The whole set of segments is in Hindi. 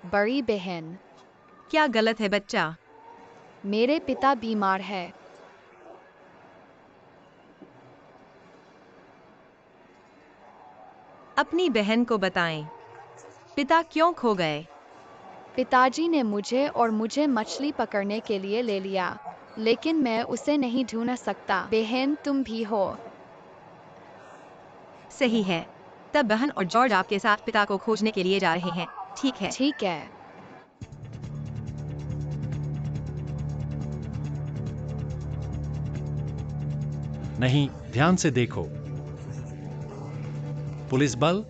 बड़ी बहन। क्या गलत है बच्चा? मेरे पिता बीमार है। अपनी बहन को बताएं। पिता क्यों खो गए? पिताजी ने मुझे मछली पकड़ने के लिए ले लिया, लेकिन मैं उसे नहीं ढूंढ सकता। बहन, तुम भी हो। सही है। तब बहन और जॉर्ज आपके साथ पिता को खोजने के लिए जा रहे हैं। ठीक है। ठीक है। नहीं, ध्यान से देखो। पुलिस बल,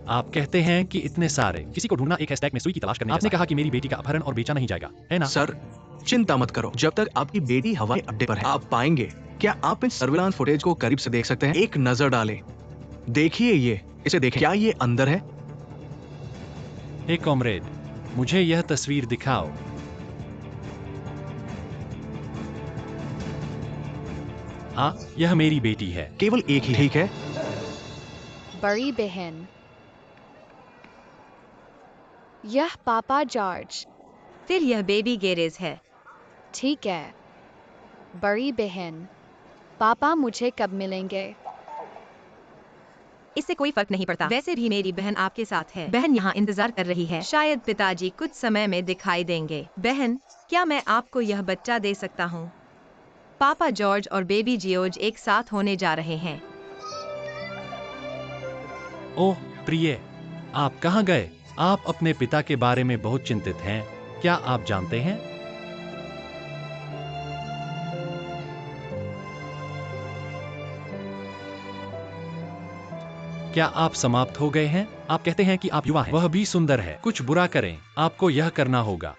आप कहते हैं कि इतने सारे किसी को ढूंढना एक हैशटैग में सुई की तलाश करने आपने जैसा कहा है कि मेरी बेटी का अपहरण और बेचा नहीं जाएगा, है ना? सर, चिंता मत करो। जब तक आपकी बेटी हवाई अड्डे पर है, आप पाएंगे। क्या आप इस सर्विलांस फुटेज को करीब से देख सकते हैं? एक नजर डालें। देखिए इसे देखें। क्या ये अंदर है? हे कॉमरेड, मुझे यह तस्वीर दिखाओ। हाँ, यह मेरी बेटी है। केवल एक ही ठीक है। बड़ी बहन। यह पापा जॉर्ज। फिर यह बेबी गैरेज है। ठीक है। बड़ी बहन, पापा मुझे कब मिलेंगे? इससे कोई फर्क नहीं पड़ता। वैसे भी मेरी बहन आपके साथ है। बहन यहाँ इंतजार कर रही है। शायद पिताजी कुछ समय में दिखाई देंगे। बहन, क्या मैं आपको यह बच्चा दे सकता हूँ? पापा जॉर्ज और बेबी जियोर्ज एक साथ होने जा रहे हैं। ओह प्रिय, आप कहाँ गए? आप अपने पिता के बारे में बहुत चिंतित हैं। क्या आप जानते हैं? क्या आप समाप्त हो गए हैं? आप कहते हैं कि आप युवा हैं। वह भी सुंदर है। कुछ बुरा करें, आपको यह करना होगा।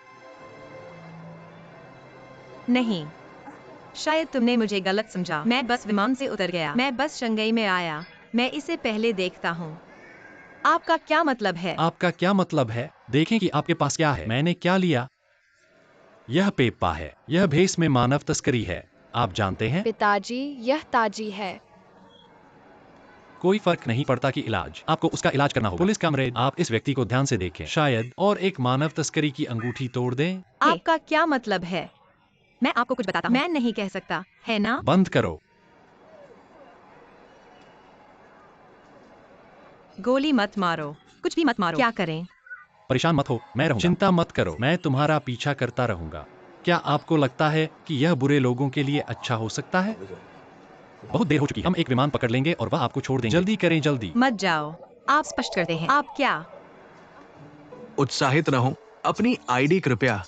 नहीं, शायद तुमने मुझे गलत समझा। मैं बस विमान से उतर गया। मैं बस शंघाई में आया। मैं इसे पहले देखता हूँ। आपका क्या मतलब है? आपका क्या मतलब है? देखें कि आपके पास क्या है। मैंने क्या लिया? यह पेप्पा है। यह भेस में मानव तस्करी है। आप जानते हैं? पिताजी, यह ताजी है। कोई फर्क नहीं पड़ता कि इलाज, आपको उसका इलाज करना होगा। पुलिस कमरे, आप इस व्यक्ति को ध्यान से देखें। शायद और एक मानव तस्करी की अंगूठी तोड़ दें। आपका क्या मतलब है? मैं आपको कुछ बताता हूँ। मैं नहीं कह सकता, है ना? बंद करो। गोली मत मारो। कुछ भी मत मारो। क्या करें? परेशान मत हो, मैं रहूंगा। चिंता मत करो, मैं तुम्हारा पीछा करता रहूंगा। क्या आपको लगता है कि यह बुरे लोगों के लिए अच्छा हो सकता है? बहुत देर हो चुकी। हम एक विमान पकड़ लेंगे और वह आपको छोड़ देंगे। जल्दी करें, जल्दी। मत जाओ। आप स्पष्ट करते हैं। आप क्या? उत्साहित रहो। अपनी आईडी कृपया।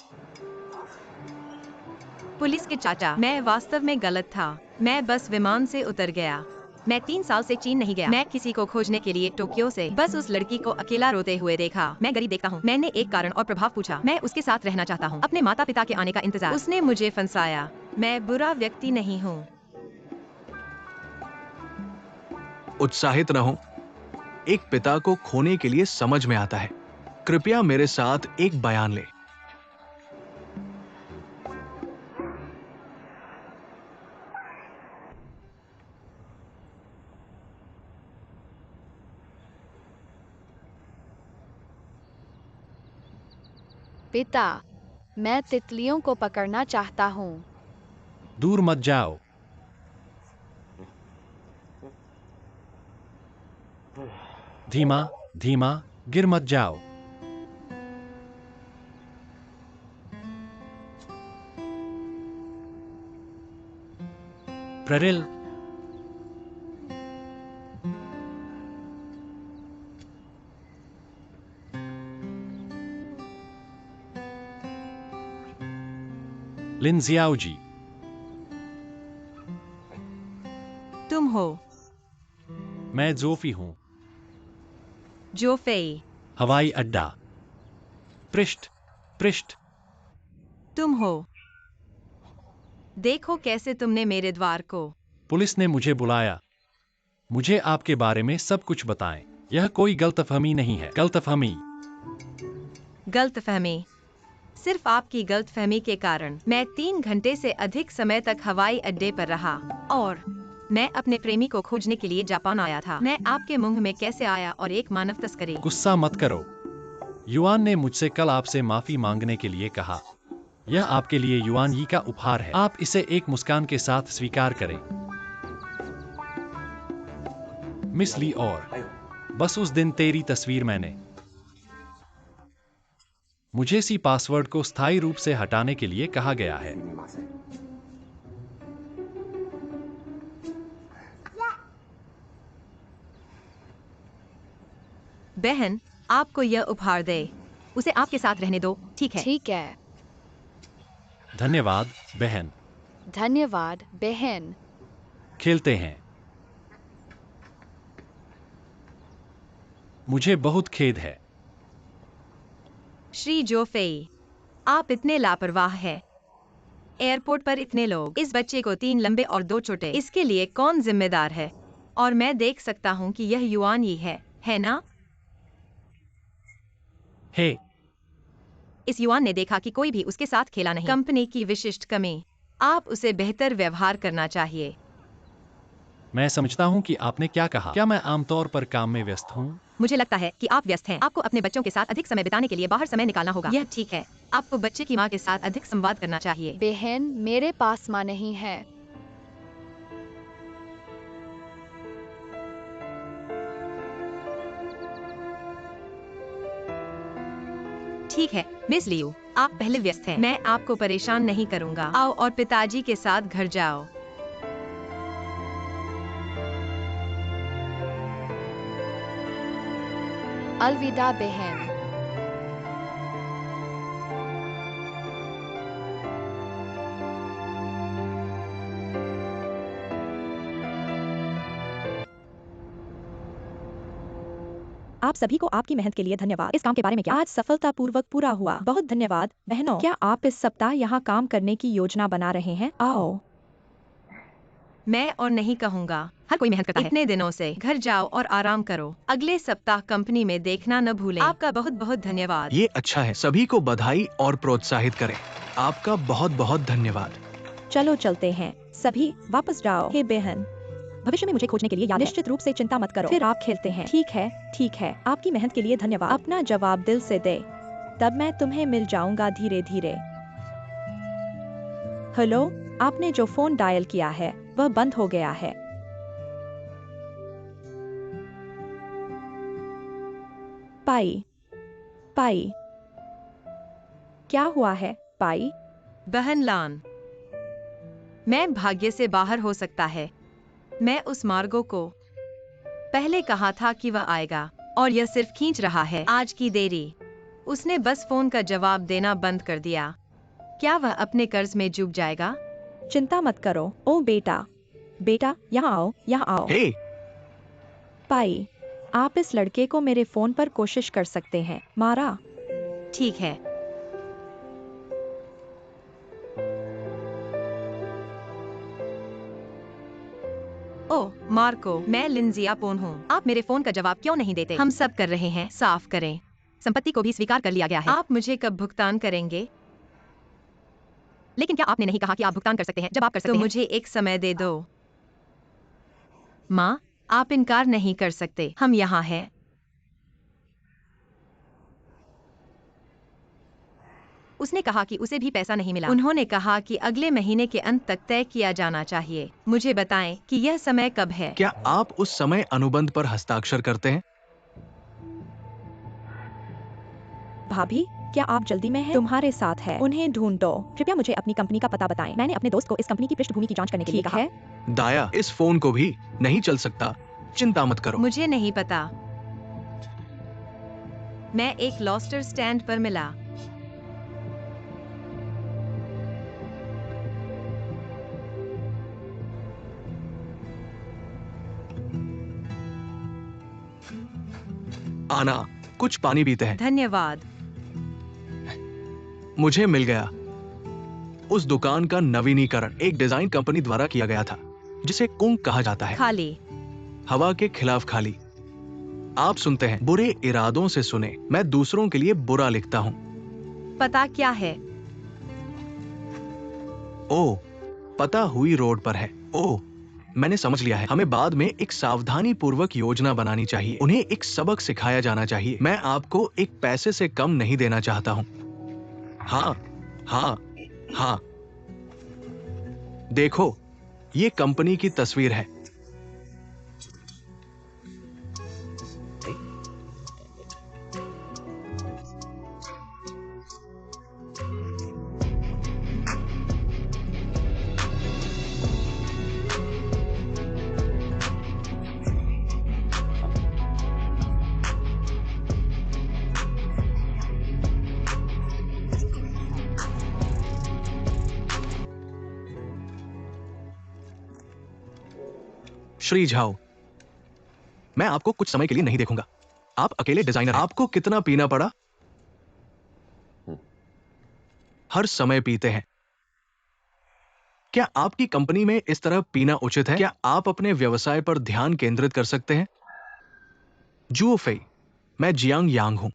पुलिस के चाचा, मैं वास्तव में गलत था। मैं बस विमान से उतर गया। मैं 3 साल से चीन नहीं गया। मैं किसी को खोजने के लिए टोक्यो से बस उस लड़की को अकेला रोते हुए देखा। मैं गरीब देखता हूँ। मैंने एक कारण और प्रभाव पूछा। मैं उसके साथ रहना चाहता हूँ। अपने माता पिता के आने का इंतजार। उसने मुझे फंसाया। मैं बुरा व्यक्ति नहीं हूँ। उत्साहित रहो। एक पिता को खोने के लिए समझ में आता है। कृपया मेरे साथ एक बयान ले। पिता, मैं तितलियों को पकड़ना चाहता हूँ। दूर मत जाओ। धीमा धीमा, गिर मत जाओ। प्ररिल, लिनजियाओ जी, तुम हो? मैं जोफी हूँ। जो फेई। हवाई अड्डा। पृष्ठ पृष्ठ। तुम हो? देखो कैसे तुमने मेरे द्वार को। पुलिस ने मुझे बुलाया। मुझे आपके बारे में सब कुछ बताएं। यह कोई गलतफहमी नहीं है। गलतफहमी। गलतफहमी। सिर्फ आपकी गलतफहमी के कारण मैं 3 घंटे से अधिक समय तक हवाई अड्डे पर रहा और मैं अपने प्रेमी को खोजने के लिए जापान आया था। मैं आपके मुंह में कैसे आया और एक मानव तस्करी। गुस्सा मत करो। युआन ने मुझसे कल आपसे माफी मांगने के लिए कहा। यह आपके लिए युआन यी का उपहार है। आप इसे एक मुस्कान के साथ स्वीकार करें। मिस ली, और बस उस दिन तेरी तस्वीर मैंने मुझे सी पासवर्ड को स्थायी रूप से हटाने के लिए कहा गया है। बहन, आपको यह उपहार दे। उसे आपके साथ रहने दो, ठीक है? ठीक है। धन्यवाद बहन। धन्यवाद बहन। खेलते हैं। मुझे बहुत खेद है। श्री जोफेई, आप इतने लापरवाह हैं। एयरपोर्ट पर इतने लोग, इस बच्चे को 3 लंबे और 2 छोटे, इसके लिए कौन जिम्मेदार है? और मैं देख सकता हूँ कि यह युआन ही है ना? हे, इस युआन ने देखा कि कोई भी उसके साथ खेला नहीं। कंपनी की विशिष्ट कमी। आप उसे बेहतर व्यवहार करना चाहिए। मैं समझता हूँ कि आपने क्या कहा। क्या मैं आमतौर पर काम में व्यस्त हूँ? मुझे लगता है कि आप व्यस्त हैं। आपको अपने बच्चों के साथ अधिक समय बिताने के लिए बाहर समय निकालना होगा। यह ठीक है। आपको बच्चे की माँ के साथ अधिक संवाद करना चाहिए। बहन, मेरे पास माँ नहीं है। ठीक है, मिस लियू, आप पहले व्यस्त हैं। मैं आपको परेशान नहीं करूंगा। आओ और पिताजी के साथ घर जाओ। अलविदा बहन। आप सभी को आपकी मेहनत के लिए धन्यवाद। इस काम के बारे में क्या आज सफलतापूर्वक पूरा हुआ? बहुत धन्यवाद बहनों। क्या आप इस सप्ताह यहाँ काम करने की योजना बना रहे हैं? आओ। मैं और नहीं कहूँगा। हर कोई मेहनत करता है। इतने दिनों से घर जाओ और आराम करो। अगले सप्ताह कंपनी में देखना न भूलें। आपका बहुत बहुत धन्यवाद। ये अच्छा है। सभी को बधाई और प्रोत्साहित करें। आपका बहुत बहुत धन्यवाद। चलो चलते हैं। सभी वापस जाओ। हे बहन, भविष्य में मुझे खोजने के लिए याद निश्चित रूप से चिंता मत करो। फिर आप खेलते हैं। ठीक है, ठीक है। आपकी मेहनत के लिए धन्यवाद। अपना जवाब दिल से दे, तब मैं तुम्हें मिल जाऊंगा धीरे धीरे। हेलो, आपने जो फोन डायल किया है वह बंद हो गया है। पाई, पाई, क्या हुआ है पाई? बहन लान, मैं भाग्य से बाहर हो सकता है। मैं उस मार्गो को पहले कहा था कि वह आएगा और यह सिर्फ खींच रहा है। आज की देरी, उसने बस फोन का जवाब देना बंद कर दिया। क्या वह अपने कर्ज में डूब जाएगा? चिंता मत करो। ओ बेटा, बेटा यहाँ आओ, यहाँ आओ। हे, पाई, आप इस लड़के को मेरे फोन पर कोशिश कर सकते हैं। मारा। ठीक है। ओह मार्को, मैं लिंजी अपोन हूँ। आप मेरे फोन का जवाब क्यों नहीं देते? हम सब कर रहे हैं। साफ करें। संपत्ति को भी स्वीकार कर लिया गया है। आप मुझे कब भुगतान करेंगे? लेकिन क्या आपने नहीं कहा कि आप भुगतान कर सकते हैं जब आप कर सकते हैं? तो मुझे एक समय दे दो। माँ, आप इनकार नहीं कर सकते। हम यहाँ हैं। उसने कहा कि उसे भी पैसा नहीं मिला। उन्होंने कहा कि अगले महीने के अंत तक तय किया जाना चाहिए। मुझे बताएं कि यह समय कब है। क्या आप उस समय अनुबंध पर हस्ताक्षर करते हैं? भाभी, क्या आप जल्दी में हैं? तुम्हारे साथ है। उन्हें ढूंढो। कृपया मुझे अपनी कंपनी का पता बताएं। मैंने अपने दोस्त को इस कंपनी की पृष्ठभूमि की जांच करने के लिए कहा है। दाया, इस फोन को भी नहीं चल सकता। चिंता मत करो। मुझे नहीं पता। मैं एक लॉस्टर स्टैंड पर मिला। आना, कुछ पानी पीते हैं। धन्यवाद। मुझे मिल गया। उस दुकान का नवीनीकरण एक डिजाइन कंपनी द्वारा किया गया था, जिसे कुंग कहा जाता है। खाली। हवा के खिलाफ खाली। आप सुनते हैं, बुरे इरादों से सुने। मैं दूसरों के लिए बुरा लिखता हूँ। पता क्या है? ओ, पता हुई रोड पर है। ओ, मैंने समझ लिया है। हमें बाद में एक सावधानी पूर्वक योजना बनानी चाहिए। उन्हें एक सबक सिखाया जाना चाहिए। मैं आपको एक पैसे से कम नहीं देना चाहता हूँ। हाँ, हाँ, हाँ। देखो, ये कंपनी की तस्वीर है। श्री झाओ, मैं आपको कुछ समय के लिए नहीं देखूंगा। आप अकेले डिजाइनर हैं। आपको कितना पीना पड़ा? हर समय पीते हैं। क्या आपकी कंपनी में इस तरह पीना उचित है? क्या आप अपने व्यवसाय पर ध्यान केंद्रित कर सकते हैं? जुओ फेई, मैं जियांग यांग हूं।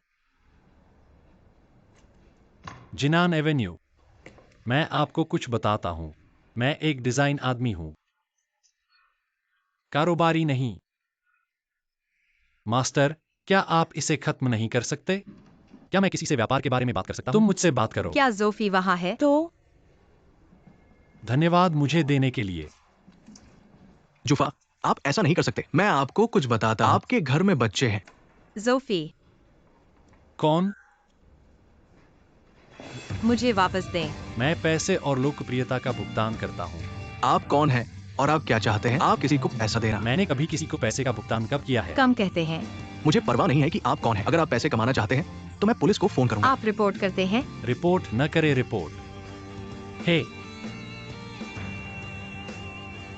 जिनान एवेन्यू। मैं आपको कुछ बताता हूं। मैं एक डिजाइन आदमी हूं, कारोबारी नहीं। मास्टर, क्या आप इसे खत्म नहीं कर सकते? क्या मैं किसी से व्यापार के बारे में बात कर सकता हूं? तुम मुझसे बात करो। क्या जोफी वहाँ है? तो धन्यवाद मुझे देने के लिए। जुफा, आप ऐसा नहीं कर सकते। मैं आपको कुछ बताता हूं। आपके घर में बच्चे हैं। जोफी, कौन? मुझे वापस दें। मैं पैसे और लोकप्रियता का भुगतान करता हूं। आप कौन हैं और आप क्या चाहते हैं? आप किसी को पैसा देना। मैंने कभी किसी को पैसे का भुगतान कब किया है? कम कहते हैं। मुझे परवाह नहीं है कि आप कौन हैं। अगर आप पैसे कमाना चाहते हैं तो मैं पुलिस को फोन करूंगा। आप रिपोर्ट करते हैं? रिपोर्ट न करे रिपोर्ट। हे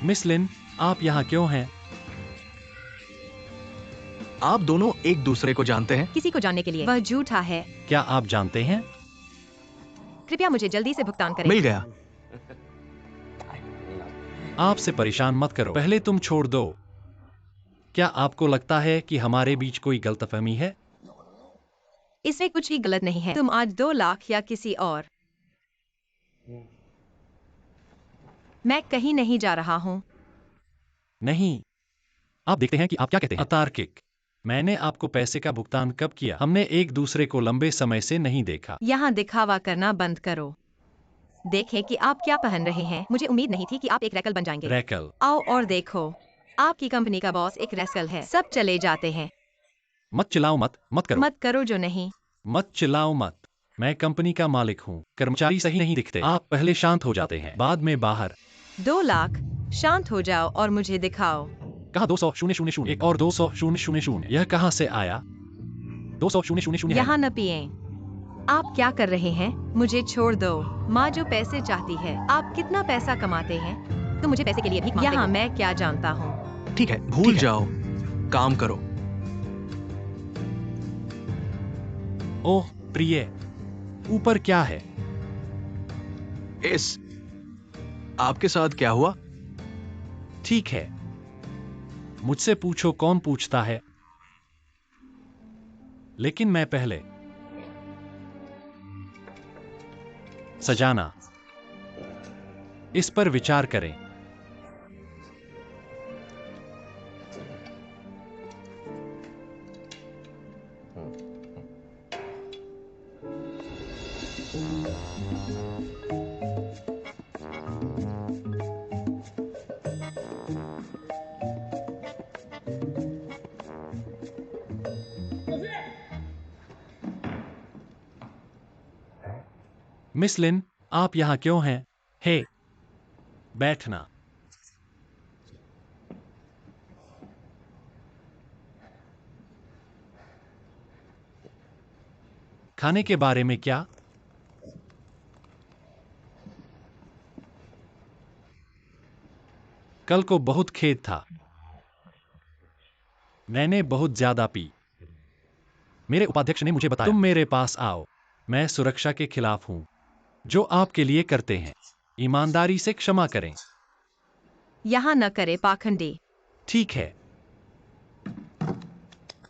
मिस लिन, आप यहाँ क्यों हैं? आप दोनों एक दूसरे को जानते हैं? किसी को जानने के लिए? वह झूठा है। क्या आप जानते हैं? कृपया मुझे जल्दी से भुगतान करें। मिल गया। आपसे परेशान मत करो, पहले तुम छोड़ दो। क्या आपको लगता है कि हमारे बीच कोई गलतफहमी है? इसमें कुछ भी गलत नहीं है। तुम आज 2 लाख या किसी और। मैं कहीं नहीं जा रहा हूँ। नहीं। आप देखते हैं कि आप क्या कहते हैं। अतार्किक। मैंने आपको पैसे का भुगतान कब किया? हमने एक दूसरे को लंबे समय से नहीं देखा। यहाँ दिखावा करना बंद करो। देखें कि आप क्या पहन रहे हैं। मुझे उम्मीद नहीं थी कि आप एक रैकल बन जाएंगे। रैकल। आओ और देखो, आपकी कंपनी का बॉस एक रैकल है। सब चले जाते हैं। मत चिल्लाओ, मत करो। मत करो जो नहीं। मत चिल्लाओ मत। मैं कंपनी का मालिक हूँ। कर्मचारी सही नहीं दिखते। आप पहले शांत हो जाते हैं, बाद में बाहर। 2 लाख। शांत हो जाओ और मुझे दिखाओ। कहा 200,000 एक और 200,000। यह कहाँ से आया? 200,000 है। यहाँ न पिए। आप क्या कर रहे हैं? मुझे छोड़ दो। माँ जो पैसे चाहती है। आप कितना पैसा कमाते हैं? तुम मुझे पैसे के लिए भीख मांगते हो। यहाँ मैं क्या जानता हूँ। ठीक है, भूल जाओ। काम करो। ओह प्रिय, ऊपर क्या है? इस आपके साथ क्या हुआ? ठीक है, मुझसे पूछो कौन पूछता है। लेकिन मैं पहले सजाना, इस पर विचार करें। मिस लिन, आप यहां क्यों हैं? हे, बैठना। खाने के बारे में क्या? कल को बहुत खेद था। मैंने बहुत ज्यादा पी। मेरे उपाध्यक्ष ने मुझे बताया। तुम मेरे पास आओ। मैं सुरक्षा के खिलाफ हूं। जो आपके लिए करते हैं, ईमानदारी से क्षमा करें। यहाँ न करे पाखंडी। ठीक है।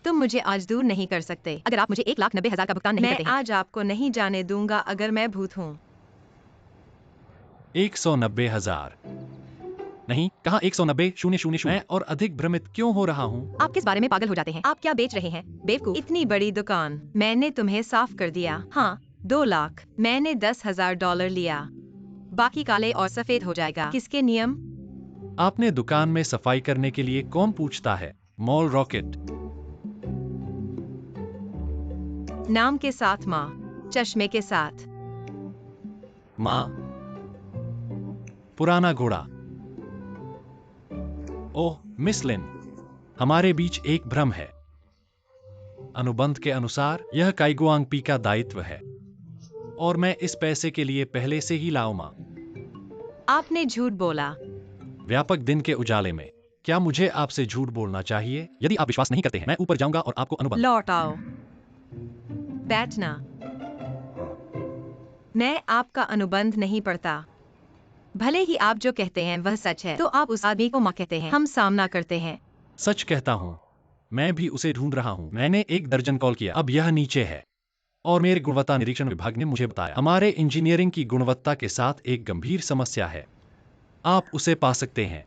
तुम मुझे आज दूर नहीं कर सकते। अगर आप मुझे 1,90,000 का भुगतान नहीं करते हैं। मैं आज आपको नहीं जाने दूंगा अगर मैं भूत हूँ। 190,000। नहीं, कहाँ 190,000। मैं और अधिक भ्रमित क्यों हो रहा हूँ? आप किस बारे में पागल हो जाते हैं? आप क्या बेच रहे हैं? बेवकूफ। इतनी बड़ी दुकान। मैंने तुम्हें साफ कर दिया। हाँ, 2 लाख। मैंने $10,000 लिया। बाकी काले और सफेद हो जाएगा। किसके नियम? आपने दुकान में सफाई करने के लिए कौन पूछता है? Mall rocket. नाम के साथ माँ, चश्मे के साथ। माँ। पुराना घोड़ा। ओह, मिस लिन, हमारे बीच एक भ्रम है। अनुबंध के अनुसार यह काइगुआंग पी का दायित्व है और मैं इस पैसे के लिए पहले से ही लाओमा। आपने झूठ बोला। व्यापक दिन के उजाले में क्या मुझे आपसे झूठ बोलना चाहिए? यदि आप विश्वास नहीं करते हैं, मैं ऊपर जाऊंगा और आपको अनुबंध। लौट आओ। बैठना। मैं आपका अनुबंध नहीं पढ़ता। भले ही आप जो कहते हैं वह सच है, तो आप उस आदमी को माँ कहते हैं। हम सामना करते हैं। सच कहता हूँ, मैं भी उसे ढूंढ रहा हूँ। मैंने 1 दर्जन कॉल किया, अब यह नीचे है और मेरे गुणवत्ता निरीक्षण विभाग ने मुझे बताया हमारे इंजीनियरिंग की गुणवत्ता के साथ एक गंभीर समस्या है। आप उसे पा सकते हैं।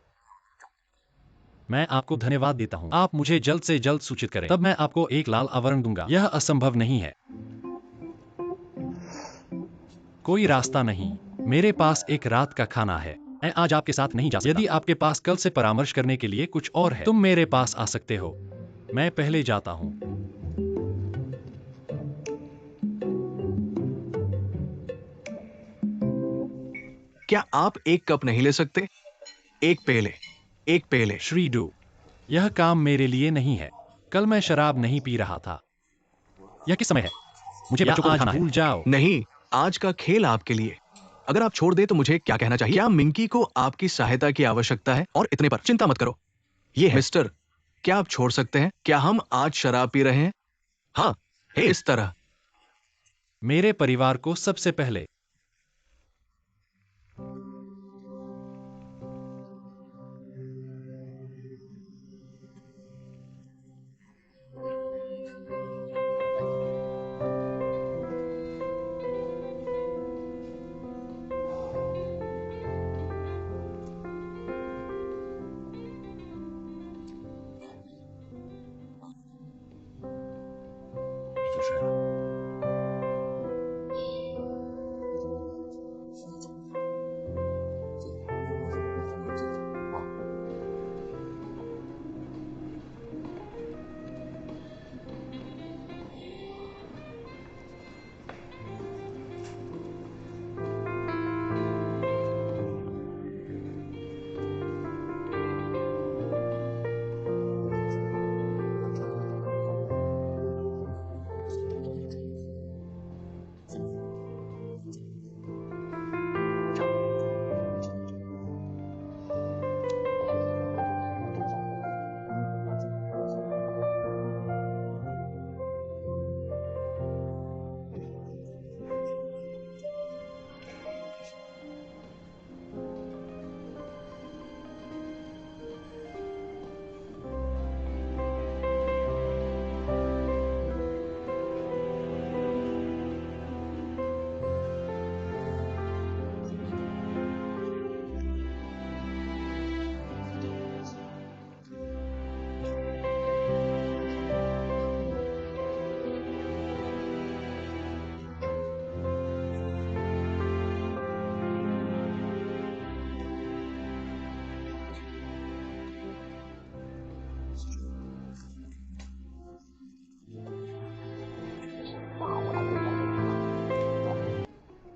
मैं आपको धन्यवाद देता हूँ। आप मुझे जल्द से जल्द सूचित करें, तब मैं आपको एक लाल आवरण दूंगा। यह असंभव नहीं है। कोई रास्ता नहीं। मेरे पास एक रात का खाना है। मैं आज आपके साथ नहीं जा सकता। यदि आपके पास कल से परामर्श करने के लिए कुछ और है, तुम मेरे पास आ सकते हो। मैं पहले जाता हूँ। क्या आप एक कप नहीं ले सकते? एक पेले। श्री डू, यह काम मेरे लिए नहीं है। कल मैं शराब नहीं पी रहा था। यह किस समय है? मुझे बच्चों को आज दिखाना है। भूल जाओ। नहीं, आज का खेल आपके लिए। अगर आप छोड़ दे तो मुझे क्या कहना चाहिए? क्या मिंकी को आपकी सहायता की आवश्यकता है? और इतने पर चिंता मत करो। ये है मिस्टर, क्या आप छोड़ सकते हैं? क्या हम आज शराब पी रहे हैं? हाँ, इस तरह। मेरे परिवार को सबसे पहले।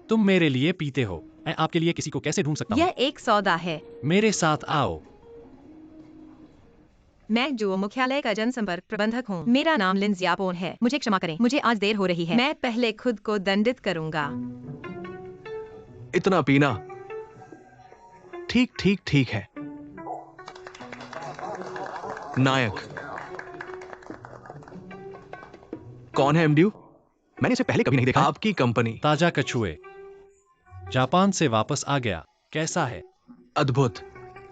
तुम मेरे लिए पीते हो। मैं आपके लिए किसी को कैसे ढूंढ सकता हूँ? यह एक सौदा है। मेरे साथ आओ। मैं जो मुख्यालय का जनसंपर्क प्रबंधक हूँ। मेरा नाम लिन ज़ियापोन है। मुझे क्षमा करें, मुझे आज देर हो रही है। मैं पहले खुद को दंडित करूंगा। इतना पीना ठीक है। नायक कौन है एमड्यू? मैंने इसे पहले कभी नहीं देखा। आपकी कंपनी। ताजा कछुए, जापान से वापस आ गया। कैसा है? अद्भुत।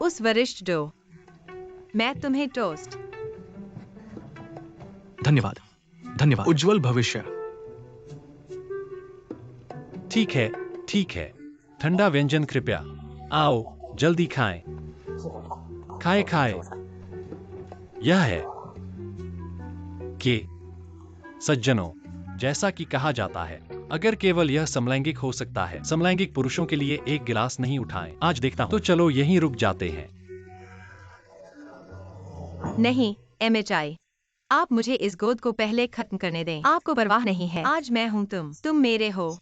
उस वरिष्ठ डो। मैं तुम्हें टोस्ट। धन्यवाद। उज्जवल भविष्य। ठीक है। ठंडा व्यंजन कृपया। आओ, जल्दी खाएं। खाए खाए। यह है कि सज्जनों, जैसा कि कहा जाता है, अगर केवल यह समलैंगिक हो सकता है, समलैंगिक पुरुषों के लिए एक गिलास नहीं उठाएं। आज देखता हूं। तो चलो यहीं रुक जाते हैं। नहीं, MHI, आप मुझे इस गोद को पहले खत्म करने दें। आपको परवाह नहीं है। आज मैं हूँ तुम मेरे हो।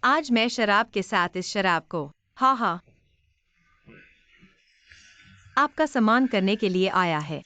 आज मैं शराब के साथ इस शराब को, हाँ हाँ, आपका सम्मान करने के लिए आया है।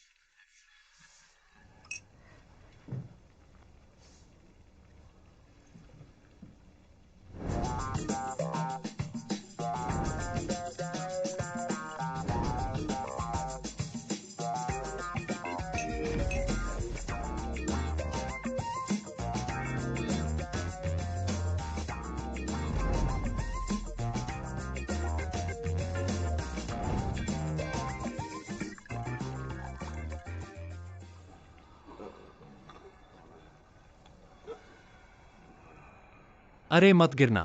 अरे मत गिरना।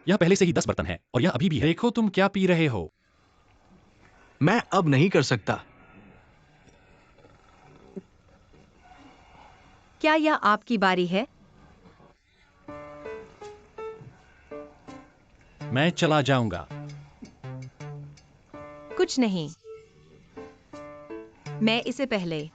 यह पहले से ही 10 बर्तन है और यह अभी भी है। देखो तुम क्या पी रहे हो। मैं अब नहीं कर सकता। क्या यह आपकी बारी है? मैं चला जाऊंगा। कुछ नहीं, मैं इसे पहले।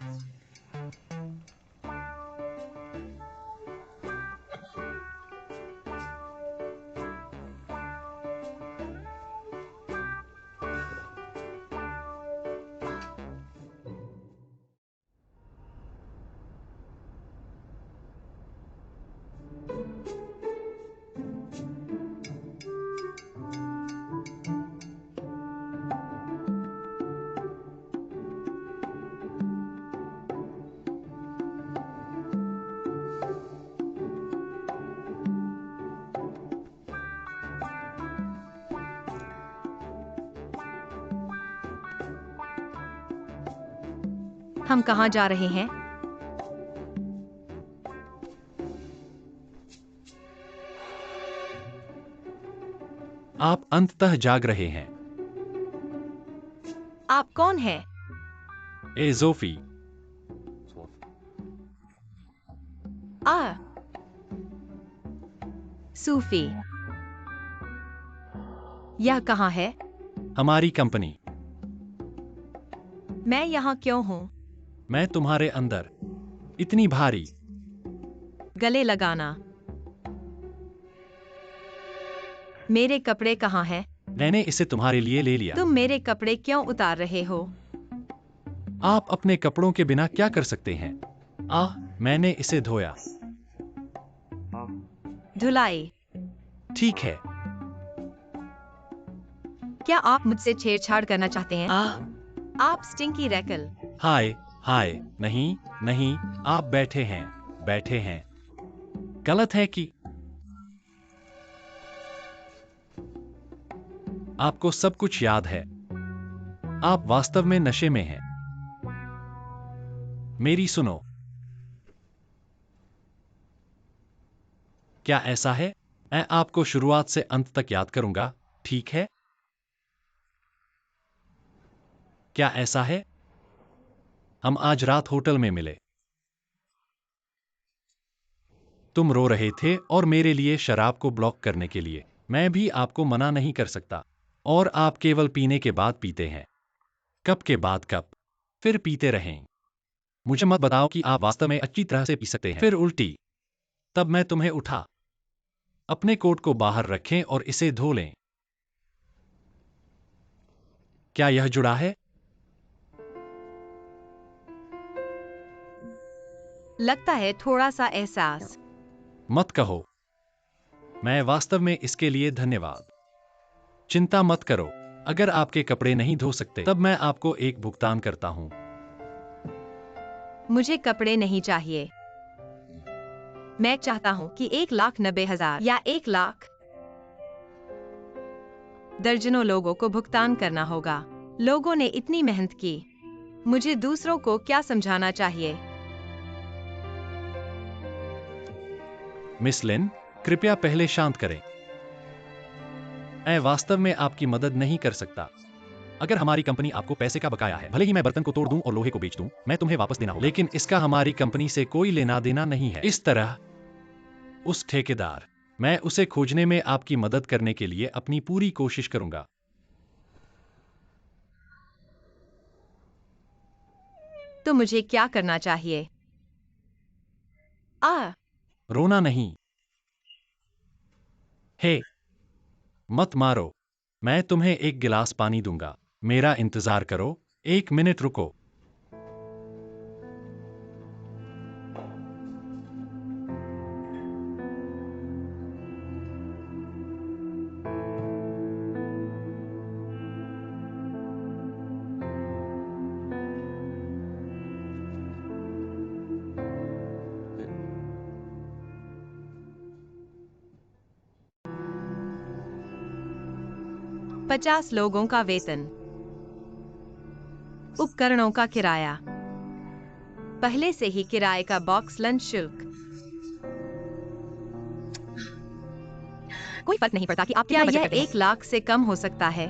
हम कहाँ जा रहे हैं? आप अंततः जाग रहे हैं। आप कौन हैं? ए जोफी, सूफी। यह कहाँ है? हमारी कंपनी। मैं यहाँ क्यों हूँ? मैं तुम्हारे अंदर। इतनी भारी। गले लगाना। मेरे कपड़े कहाँ हैं? मैंने इसे तुम्हारे लिए ले लिया। तुम मेरे कपड़े क्यों उतार रहे हो? आप अपने कपड़ों के बिना क्या कर सकते हैं? मैंने इसे धोया। धुलाई। ठीक है। क्या आप मुझसे छेड़छाड़ करना चाहते हैं? आप स्टिंकी रैकल। हाय हाय, नहीं नहीं, आप बैठे हैं, बैठे हैं। गलत है कि आपको सब कुछ याद है। आप वास्तव में नशे में हैं। मेरी सुनो। क्या ऐसा है? मैं आपको शुरुआत से अंत तक याद करूंगा, ठीक है? क्या ऐसा है? हम आज रात होटल में मिले। तुम रो रहे थे और मेरे लिए शराब को ब्लॉक करने के लिए मैं भी आपको मना नहीं कर सकता। और आप केवल पीने के बाद पीते हैं। कप के बाद कप, फिर पीते रहें। मुझे मत बताओ कि आप वास्तव में अच्छी तरह से पी सकते हैं। फिर उल्टी। तब मैं तुम्हें उठा। अपने कोट को बाहर रखें और इसे धो लें। क्या यह जुड़ा है? लगता है थोड़ा सा एहसास। मत कहो। मैं वास्तव में इसके लिए धन्यवाद। चिंता मत करो। अगर आपके कपड़े नहीं धो सकते तब मैं आपको एक भुगतान करता हूं। मुझे कपड़े नहीं चाहिए। मैं चाहता हूं कि 1,90,000 या 1,00,000 दर्जनों लोगों को भुगतान करना होगा। लोगों ने इतनी मेहनत की। मुझे दूसरों को क्या समझाना चाहिए? मिस लिन, कृपया पहले शांत करें। मैं वास्तव में आपकी मदद नहीं कर सकता। अगर हमारी कंपनी आपको पैसे का बकाया है, भले ही मैं बर्तन को तोड़ दूं और लोहे को बेच दूं, मैं तुम्हें वापस देना होगा, लेकिन इसका हमारी कंपनी से कोई लेना देना नहीं है। इस तरह उस ठेकेदार, मैं उसे खोजने में आपकी मदद करने के लिए अपनी पूरी कोशिश करूंगा। तो मुझे क्या करना चाहिए? रोना नहीं। हे, मत मारो। मैं तुम्हें एक गिलास पानी दूंगा। मेरा इंतजार करो, 1 मिनट रुको। $50 लोगों का वेतन, उपकरणों का किराया, पहले से ही किराए का बॉक्स, लंच शुल्क। कोई फर्क नहीं पड़ता कि आप क्या कितना बचत यह करते हैं। 1 लाख से कम हो सकता है?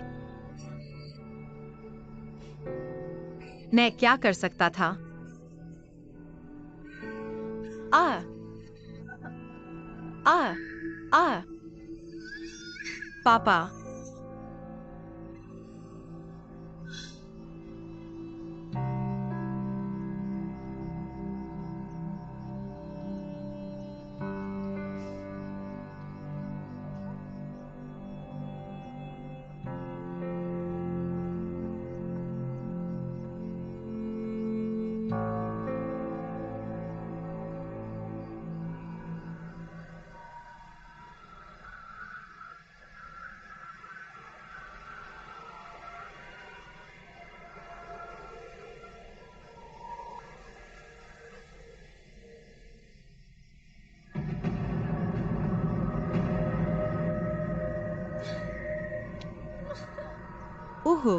मैं क्या कर सकता था? पापा, ओहो,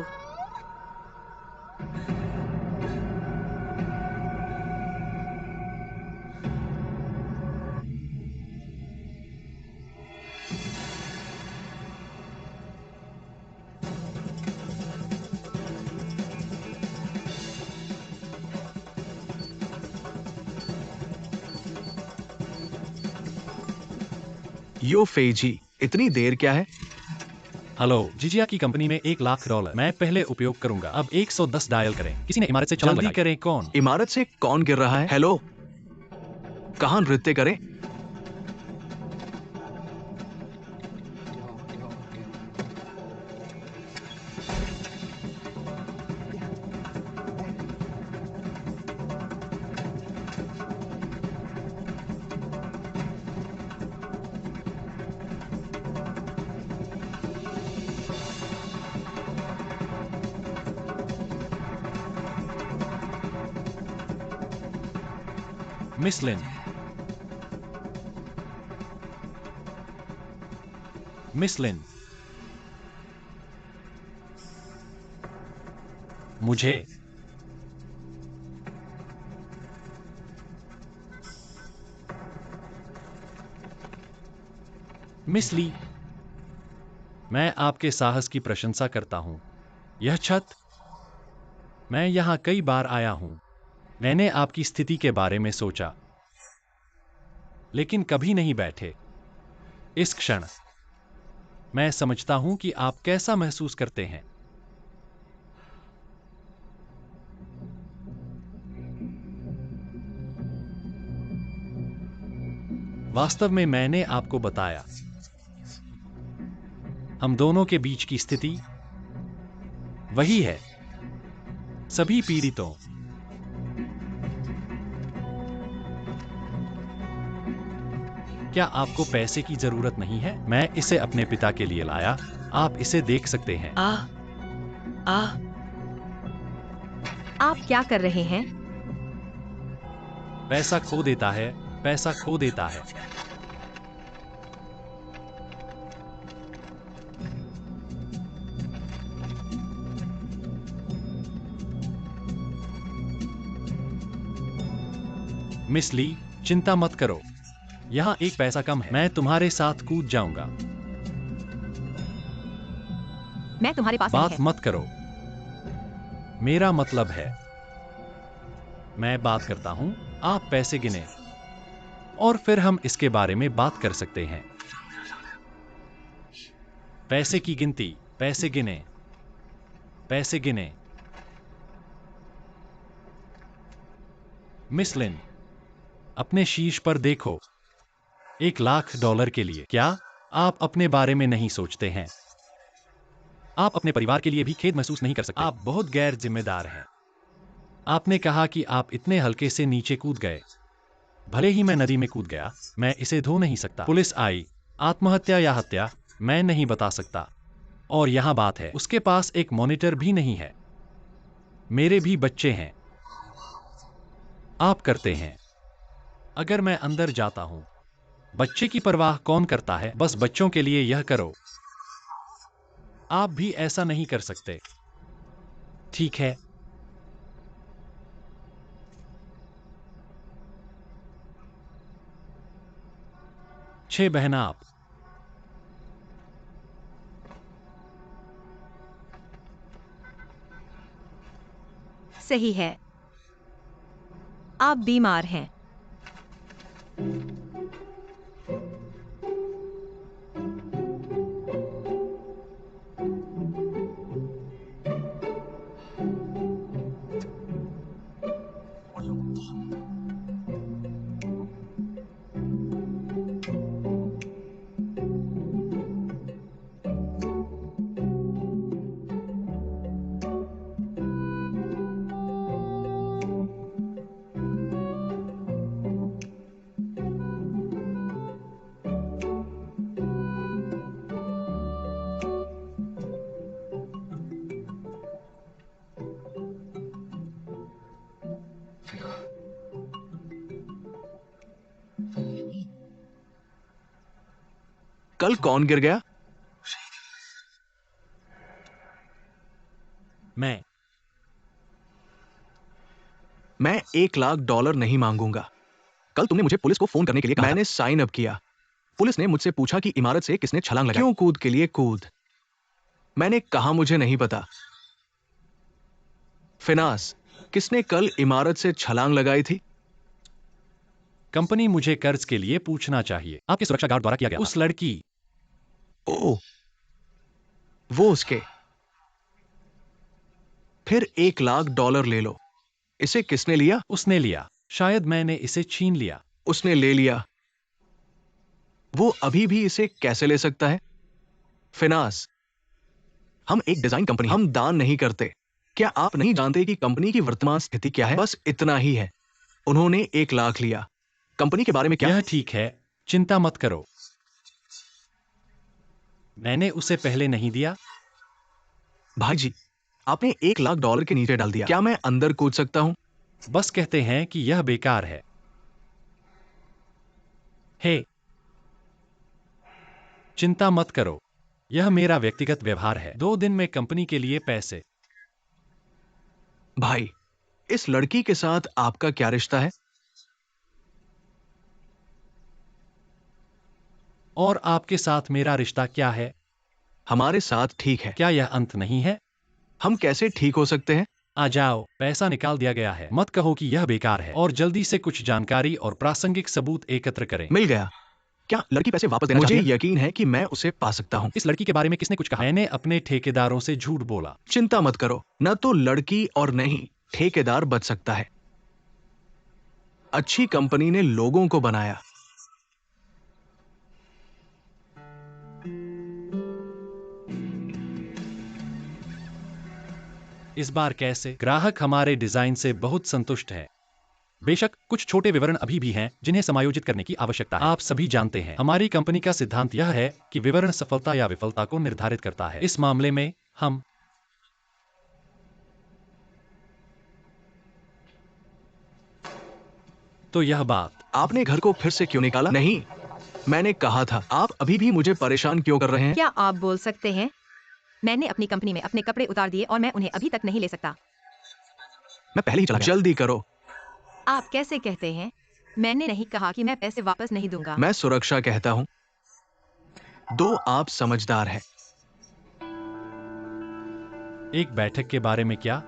यो फेई जी, इतनी देर क्या है? हेलो, जिजिया की कंपनी में $1 लाख मैं पहले उपयोग करूंगा। अब 110 डायल करें। किसी ने इमारत से छलांग लगाई। जल्दी करें। कौन? इमारत से कौन गिर रहा है? हेलो, कहाँ नृत्य करें? मिस लिन, मिस लिन, मुझे मिस ली, मैं आपके साहस की प्रशंसा करता हूं। यह छत, मैं यहां कई बार आया हूं। मैंने आपकी स्थिति के बारे में सोचा, लेकिन कभी नहीं बैठे। इस क्षण मैं समझता हूं कि आप कैसा महसूस करते हैं। वास्तव में मैंने आपको बताया, हम दोनों के बीच की स्थिति वही है। सभी पीड़ितों, क्या आपको पैसे की जरूरत नहीं है? मैं इसे अपने पिता के लिए लाया। आप इसे देख सकते हैं। आप क्या कर रहे हैं? पैसा खो देता है, पैसा खो देता है। मिस ली, चिंता मत करो। यहाँ 1 पैसा कम है। मैं तुम्हारे साथ कूद जाऊंगा। मैं तुम्हारे पास नहीं बात है। मत करो। मेरा मतलब है, मैं बात करता हूं, आप पैसे गिने और फिर हम इसके बारे में बात कर सकते हैं। पैसे की गिनती, पैसे गिने, पैसे गिने। मिस लिन, अपने शीश पर देखो। $1,00,000 के लिए क्या आप अपने बारे में नहीं सोचते हैं? आप अपने परिवार के लिए भी खेद महसूस नहीं कर सकते। आप बहुत गैर जिम्मेदार हैं। आपने कहा कि आप इतने हल्के से नीचे कूद गए। भले ही मैं नदी में कूद गया, मैं इसे धो नहीं सकता। पुलिस आई, आत्महत्या या हत्या, मैं नहीं बता सकता। और यहां बात है, उसके पास एक मॉनिटर भी नहीं है। मेरे भी बच्चे हैं। आप करते हैं। अगर मैं अंदर जाता हूं, बच्चे की परवाह कौन करता है? बस बच्चों के लिए यह करो। आप भी ऐसा नहीं कर सकते। ठीक है। छह बहन आप। सही है। आप बीमार हैं। कल कौन गिर गया? मैं मैं $1,00,000 नहीं मांगूंगा। कल तुमने मुझे पुलिस को फोन करने के लिए कहा। मैंने साइन अप किया। पुलिस ने मुझसे पूछा कि इमारत से किसने छलांग लगाई। क्यों कूद के लिए कूद? मैंने कहा मुझे नहीं पता। फिनास, किसने कल इमारत से छलांग लगाई थी? कंपनी मुझे कर्ज के लिए पूछना चाहिए। आपके सुरक्षा गार्ड द्वारा किया गया। उस लड़की। ओह, वो उसके। फिर $1,00,000 ले लो। इसे किसने लिया? उसने लिया। शायद मैंने इसे छीन लिया। उसने ले लिया। वो अभी भी इसे कैसे ले सकता है? फिनास, हम एक डिजाइन कंपनी हैं। हम दान नहीं करते। क्या आप नहीं जानते कि कंपनी की वर्तमान स्थिति क्या है? बस इतना ही है। उन्होंने 1,00,000 लिया। कंपनी के बारे में क्या? यह ठीक है, चिंता मत करो। मैंने उसे पहले नहीं दिया। भाई जी, आपने $1,00,000 के नीचे डाल दिया। क्या मैं अंदर कूद सकता हूं? बस कहते हैं कि यह बेकार है। हे, चिंता मत करो। यह मेरा व्यक्तिगत व्यवहार है। 2 दिन में कंपनी के लिए पैसे। भाई, इस लड़की के साथ आपका क्या रिश्ता है? और आपके साथ मेरा रिश्ता क्या है? हमारे साथ ठीक है। क्या यह अंत नहीं है? हम कैसे ठीक हो सकते हैं? आ जाओ, पैसा निकाल दिया गया है। मत कहो कि यह बेकार है और जल्दी से कुछ जानकारी और प्रासंगिक सबूत एकत्र करें। मिल गया। क्या लड़की पैसे वापस देना चाहती है? मुझे यकीन है कि मैं उसे पा सकता हूं। इस लड़की के बारे में किसने कुछ कहा? मैंने अपने ठेकेदारों से झूठ बोला। चिंता मत करो, न तो लड़की और न ही ठेकेदार बच सकता है। अच्छी कंपनी ने लोगों को बनाया। इस बार कैसे? ग्राहक हमारे डिजाइन से बहुत संतुष्ट है। बेशक कुछ छोटे विवरण अभी भी हैं जिन्हें समायोजित करने की आवश्यकता है। आप सभी जानते हैं, हमारी कंपनी का सिद्धांत यह है कि विवरण सफलता या विफलता को निर्धारित करता है। इस मामले में हम तो यह बात। आपने घर को फिर से क्यों निकाला? नहीं, मैंने कहा था। आप अभी भी मुझे परेशान क्यों कर रहे हैं? क्या आप बोल सकते हैं? मैंने अपनी कंपनी में अपने कपड़े उतार दिए और मैं उन्हें अभी तक नहीं ले सकता। मैं पहले ही चला गया। जल्दी करो। आप कैसे कहते हैं? मैंने नहीं कहा कि मैं पैसे वापस नहीं दूंगा। मैं सुरक्षा कहता हूं। दो आप समझदार हैं। एक बैठक के बारे में क्या?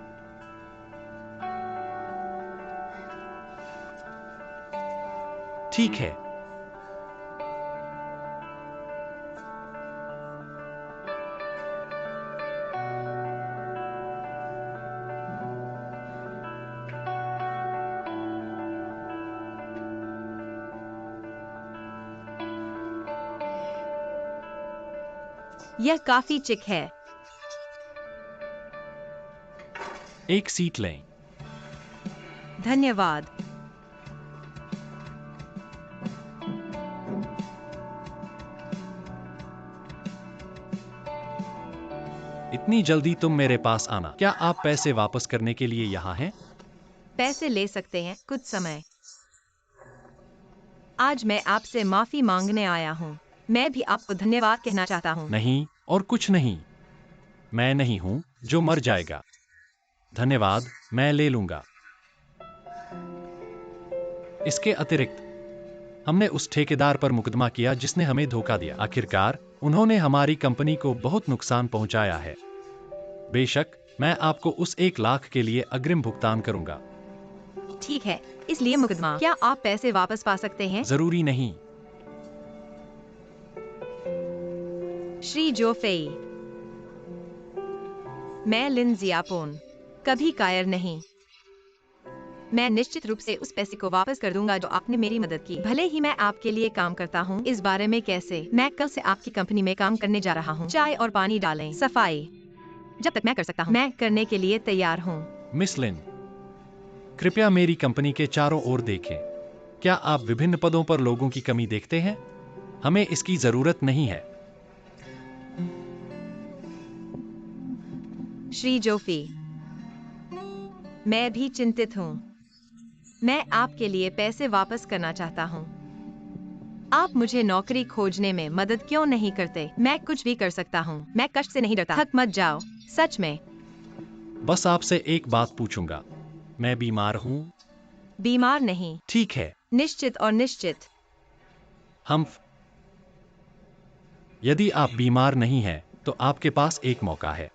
ठीक है। यह काफी चिक है। एक सीट लें। धन्यवाद। इतनी जल्दी तुम मेरे पास आना। क्या आप पैसे वापस करने के लिए यहाँ हैं? पैसे ले सकते हैं कुछ समय। आज मैं आपसे माफी मांगने आया हूँ। मैं भी आपको धन्यवाद कहना चाहता हूँ। नहीं, और कुछ नहीं। मैं नहीं हूं जो मर जाएगा। धन्यवाद, मैं ले लूंगा। इसके अतिरिक्त हमने उस ठेकेदार पर मुकदमा किया जिसने हमें धोखा दिया। आखिरकार उन्होंने हमारी कंपनी को बहुत नुकसान पहुंचाया है। बेशक मैं आपको उस 1 लाख के लिए अग्रिम भुगतान करूंगा। ठीक है, इसलिए मुकदमा। क्या आप पैसे वापस पा सकते हैं? जरूरी नहीं। श्री जोफेई, मैं लिन जियापोन, कभी कायर नहीं। मैं निश्चित रूप से उस पैसे को वापस कर दूंगा जो आपने मेरी मदद की। भले ही मैं आपके लिए काम करता हूँ। इस बारे में कैसे? मैं कल से आपकी कंपनी में काम करने जा रहा हूँ। चाय और पानी डालें, सफाई, जब तक मैं कर सकता हूँ मैं करने के लिए तैयार हूँ। मिस लिन, कृपया मेरी कंपनी के चारों ओर देखें। क्या आप विभिन्न पदों पर लोगों की कमी देखते हैं? हमें इसकी जरूरत नहीं है। श्री जोफी, मैं भी चिंतित हूँ। मैं आपके लिए पैसे वापस करना चाहता हूँ। आप मुझे नौकरी खोजने में मदद क्यों नहीं करते? मैं कुछ भी कर सकता हूँ। मैं कष्ट से नहीं डरता। थक मत जाओ, सच में। बस आपसे एक बात पूछूंगा। मैं बीमार हूँ? बीमार नहीं। ठीक है। निश्चित और निश्चित। यदि आप बीमार नहीं हैं, तो आपके पास एक मौका है।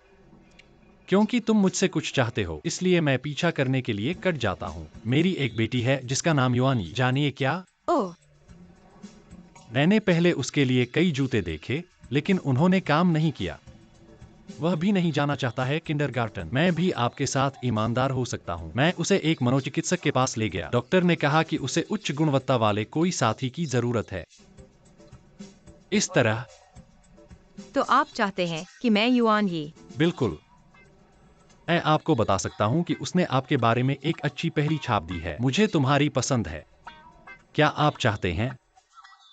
क्योंकि तुम मुझसे कुछ चाहते हो, इसलिए मैं पीछा करने के लिए कट जाता हूँ। मेरी एक बेटी है जिसका नाम युआनी। जानिए क्या? ओह, मैंने पहले उसके लिए कई जूते देखे, लेकिन उन्होंने काम नहीं किया। वह भी नहीं जाना चाहता है किंडरगार्टन। मैं भी आपके साथ ईमानदार हो सकता हूँ। मैं उसे एक मनोचिकित्सक के पास ले गया। डॉक्टर ने कहा कि उसे उच्च गुणवत्ता वाले कोई साथी की जरूरत है। इस तरह। तो आप चाहते हैं कि मैं युआन ही? बिल्कुल। मैं आपको बता सकता हूँ कि उसने आपके बारे में एक अच्छी पहली छाप दी है। मुझे तुम्हारी पसंद है। क्या आप चाहते हैं?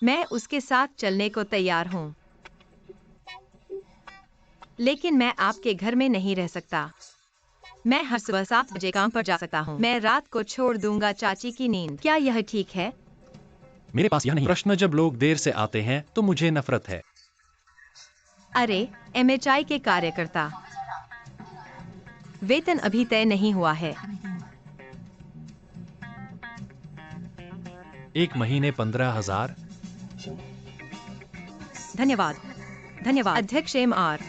मैं उसके साथ चलने को तैयार हूँ, लेकिन मैं आपके घर में नहीं रह सकता। मैं हर सुबह 7 बजे काम पर जा सकता हूँ। मैं रात को छोड़ दूंगा चाची की नींद। क्या यह ठीक है? मेरे पास यह नहीं प्रश्न। जब लोग देर से आते हैं तो मुझे नफरत है। अरे, एमएचआई के कार्यकर्ता, वेतन अभी तय नहीं हुआ है। 1 महीने 15,000। धन्यवाद। धन्यवाद अध्यक्ष एम.आर।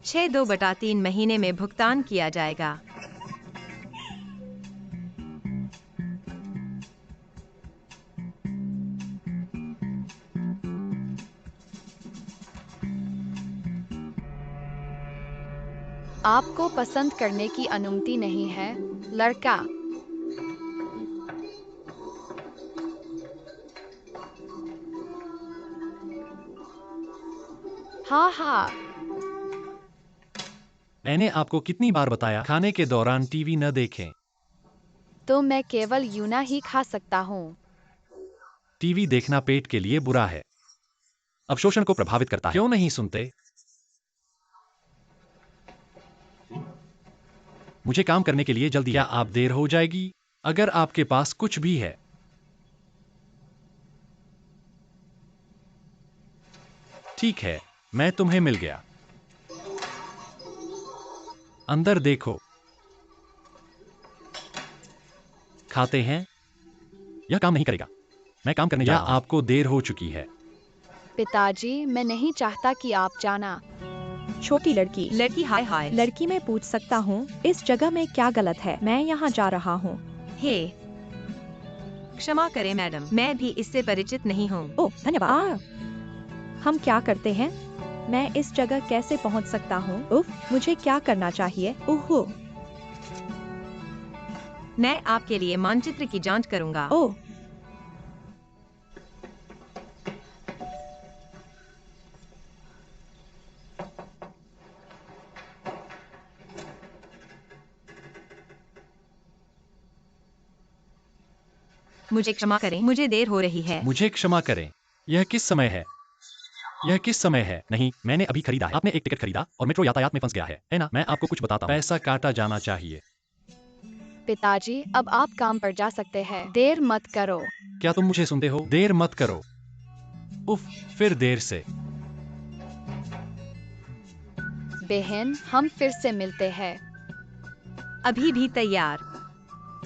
छह 2/3 महीने में भुगतान किया जाएगा। आपको पसंद करने की अनुमति नहीं है, लड़का। हाँ हाँ। मैंने आपको कितनी बार बताया खाने के दौरान टीवी न देखें। तो मैं केवल यूना ही खा सकता हूँ। टीवी देखना पेट के लिए बुरा है। अवशोषण को प्रभावित करता है। क्यों नहीं सुनते? मुझे काम करने के लिए जल्दी। क्या आप देर हो जाएगी? अगर आपके पास कुछ भी है। ठीक है, मैं तुम्हें मिल गया। अंदर देखो। खाते हैं? यह काम नहीं करेगा। मैं काम करने जा रहा हूं। आपको देर हो चुकी है। पिताजी, मैं नहीं चाहता कि आप जाना। छोटी लड़की। लड़की हाय हाय। लड़की मैं पूछ सकता हूँ इस जगह में क्या गलत है? मैं यहाँ जा रहा हूँ। हे, क्षमा करें मैडम, मैं भी इससे परिचित नहीं हूँ। ओह धन्यवाद। हम क्या करते हैं? मैं इस जगह कैसे पहुँच सकता हूँ? उफ, मुझे क्या करना चाहिए? ओह मैं आपके लिए मानचित्र की जांच करूंगा। ओह मुझे क्षमा करें, मुझे देर हो रही है। मुझे क्षमा करें, यह किस समय है? यह किस समय है? नहीं, मैंने अभी खरीदा है। आपने एक टिकट खरीदा और मेट्रो यातायात में फंस गया है ना? मैं आपको कुछ बताता हूँ। पैसा काटा जाना चाहिए। पिताजी, अब आप काम पर जा सकते हैं। देर मत करो। क्या तुम मुझे सुनते हो? देर मत करो। उफ, फिर देर से। बहन, हम फिर से मिलते हैं। अभी भी तैयार।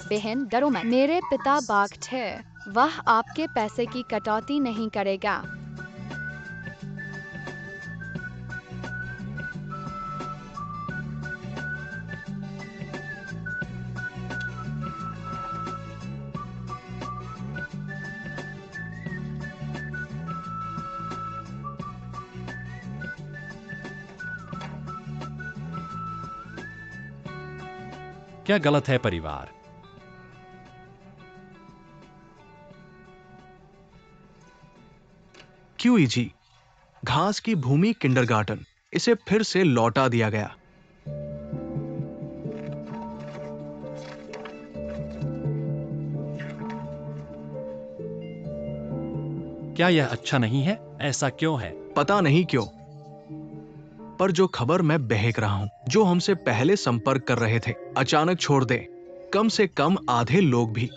बहन, डरो मत। मेरे पिता बाघ थे। वह आपके पैसे की कटौती नहीं करेगा। क्या गलत है परिवार? QEG, घास की भूमि किंडरगार्टन, इसे फिर से लौटा दिया गया। क्या यह अच्छा नहीं है? ऐसा क्यों है? पता नहीं क्यों, पर जो खबर मैं बहक रहा हूं, जो हमसे पहले संपर्क कर रहे थे, अचानक छोड़ दे। कम से कम आधे लोग भी।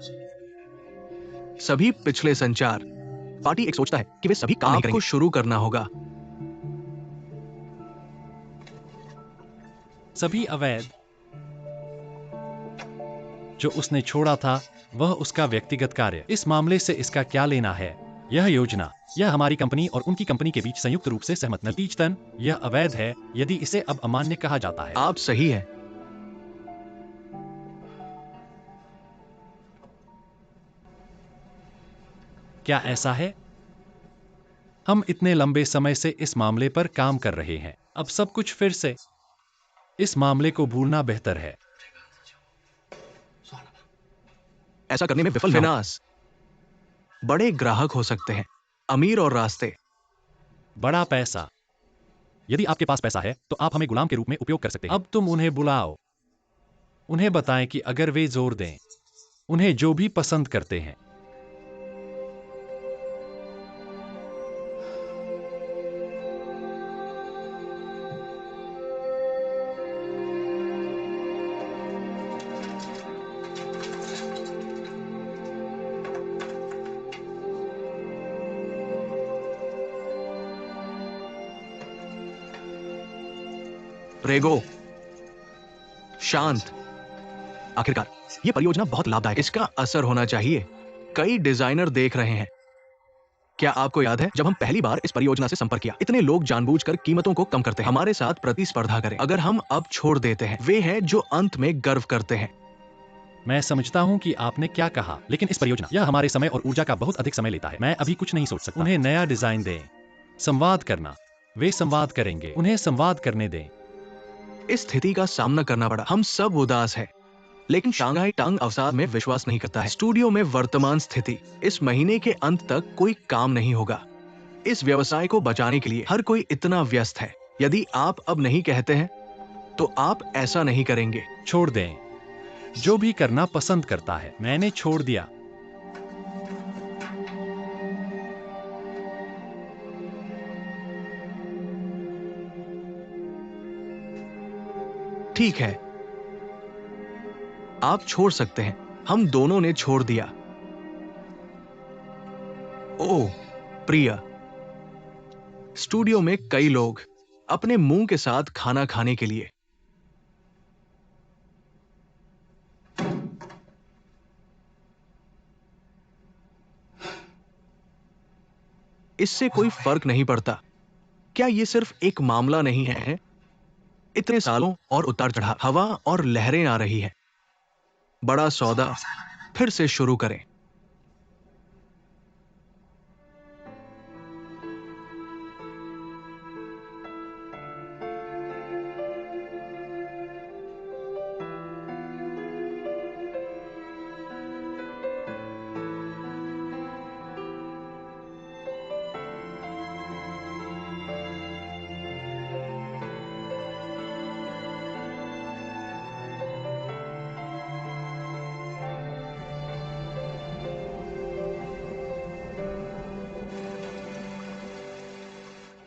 सभी पिछले संचार। पार्टी एक सोचता है कि वे सभी काम नहीं करेंगे। आपको शुरू करना होगा। सभी अवैध जो उसने छोड़ा था, वह उसका व्यक्तिगत कार्य। इस मामले से इसका क्या लेना है? यह योजना, यह हमारी कंपनी और उनकी कंपनी के बीच संयुक्त रूप से सहमत नतीजतन, यह अवैध है यदि इसे अब अमान्य कहा जाता है। आप सही हैं। क्या ऐसा है? हम इतने लंबे समय से इस मामले पर काम कर रहे हैं। अब सब कुछ फिर से। इस मामले को भूलना बेहतर है। ऐसा करने में विफल फिनास। बड़े ग्राहक हो सकते हैं, अमीर और रास्ते। बड़ा पैसा। यदि आपके पास पैसा है तो आप हमें गुलाम के रूप में उपयोग कर सकते हैं। अब तुम उन्हें बुलाओ। उन्हें बताएं कि अगर वे जोर दें, उन्हें जो भी पसंद करते हैं। रेगो, शांत। आखिरकार यह परियोजना बहुत लाभदायक है। इसका असर होना चाहिए। कई डिजाइनर देख रहे हैं। क्या आपको याद है जब हम पहली बार इस परियोजना से संपर्क किया? इतने लोग जानबूझकर कीमतों को कम करते हैं, हमारे साथ प्रतिस्पर्धा करें। अगर हम अब छोड़ देते हैं, वे हैं जो अंत में गर्व करते हैं। मैं समझता हूं कि आपने क्या कहा, लेकिन इस परियोजना, यह हमारे समय और ऊर्जा का बहुत अधिक समय लेता है। मैं अभी कुछ नहीं सोच सकता। उन्हें नया डिजाइन दें। संवाद करना। वे संवाद करेंगे। उन्हें संवाद करने दें। इस स्थिति का सामना करना पड़ा। हम सब उदास हैं, लेकिन शंघाई टंग अवसाद में विश्वास नहीं करता है। स्टूडियो में वर्तमान स्थिति, इस महीने के अंत तक कोई काम नहीं होगा। इस व्यवसाय को बचाने के लिए हर कोई इतना व्यस्त है। यदि आप अब नहीं कहते हैं, तो आप ऐसा नहीं करेंगे। छोड़ दें। जो भी करना पसंद करता है। मैंने छोड़ दिया। ठीक है, आप छोड़ सकते हैं। हम दोनों ने छोड़ दिया। ओह प्रिया, स्टूडियो में कई लोग अपने मुंह के साथ खाना खाने के लिए। इससे कोई फर्क नहीं पड़ता। क्या यह सिर्फ एक मामला नहीं है इतने सालों और उतार चढ़ाव, हवा और लहरें आ रही है। बड़ा सौदा फिर से शुरू करें।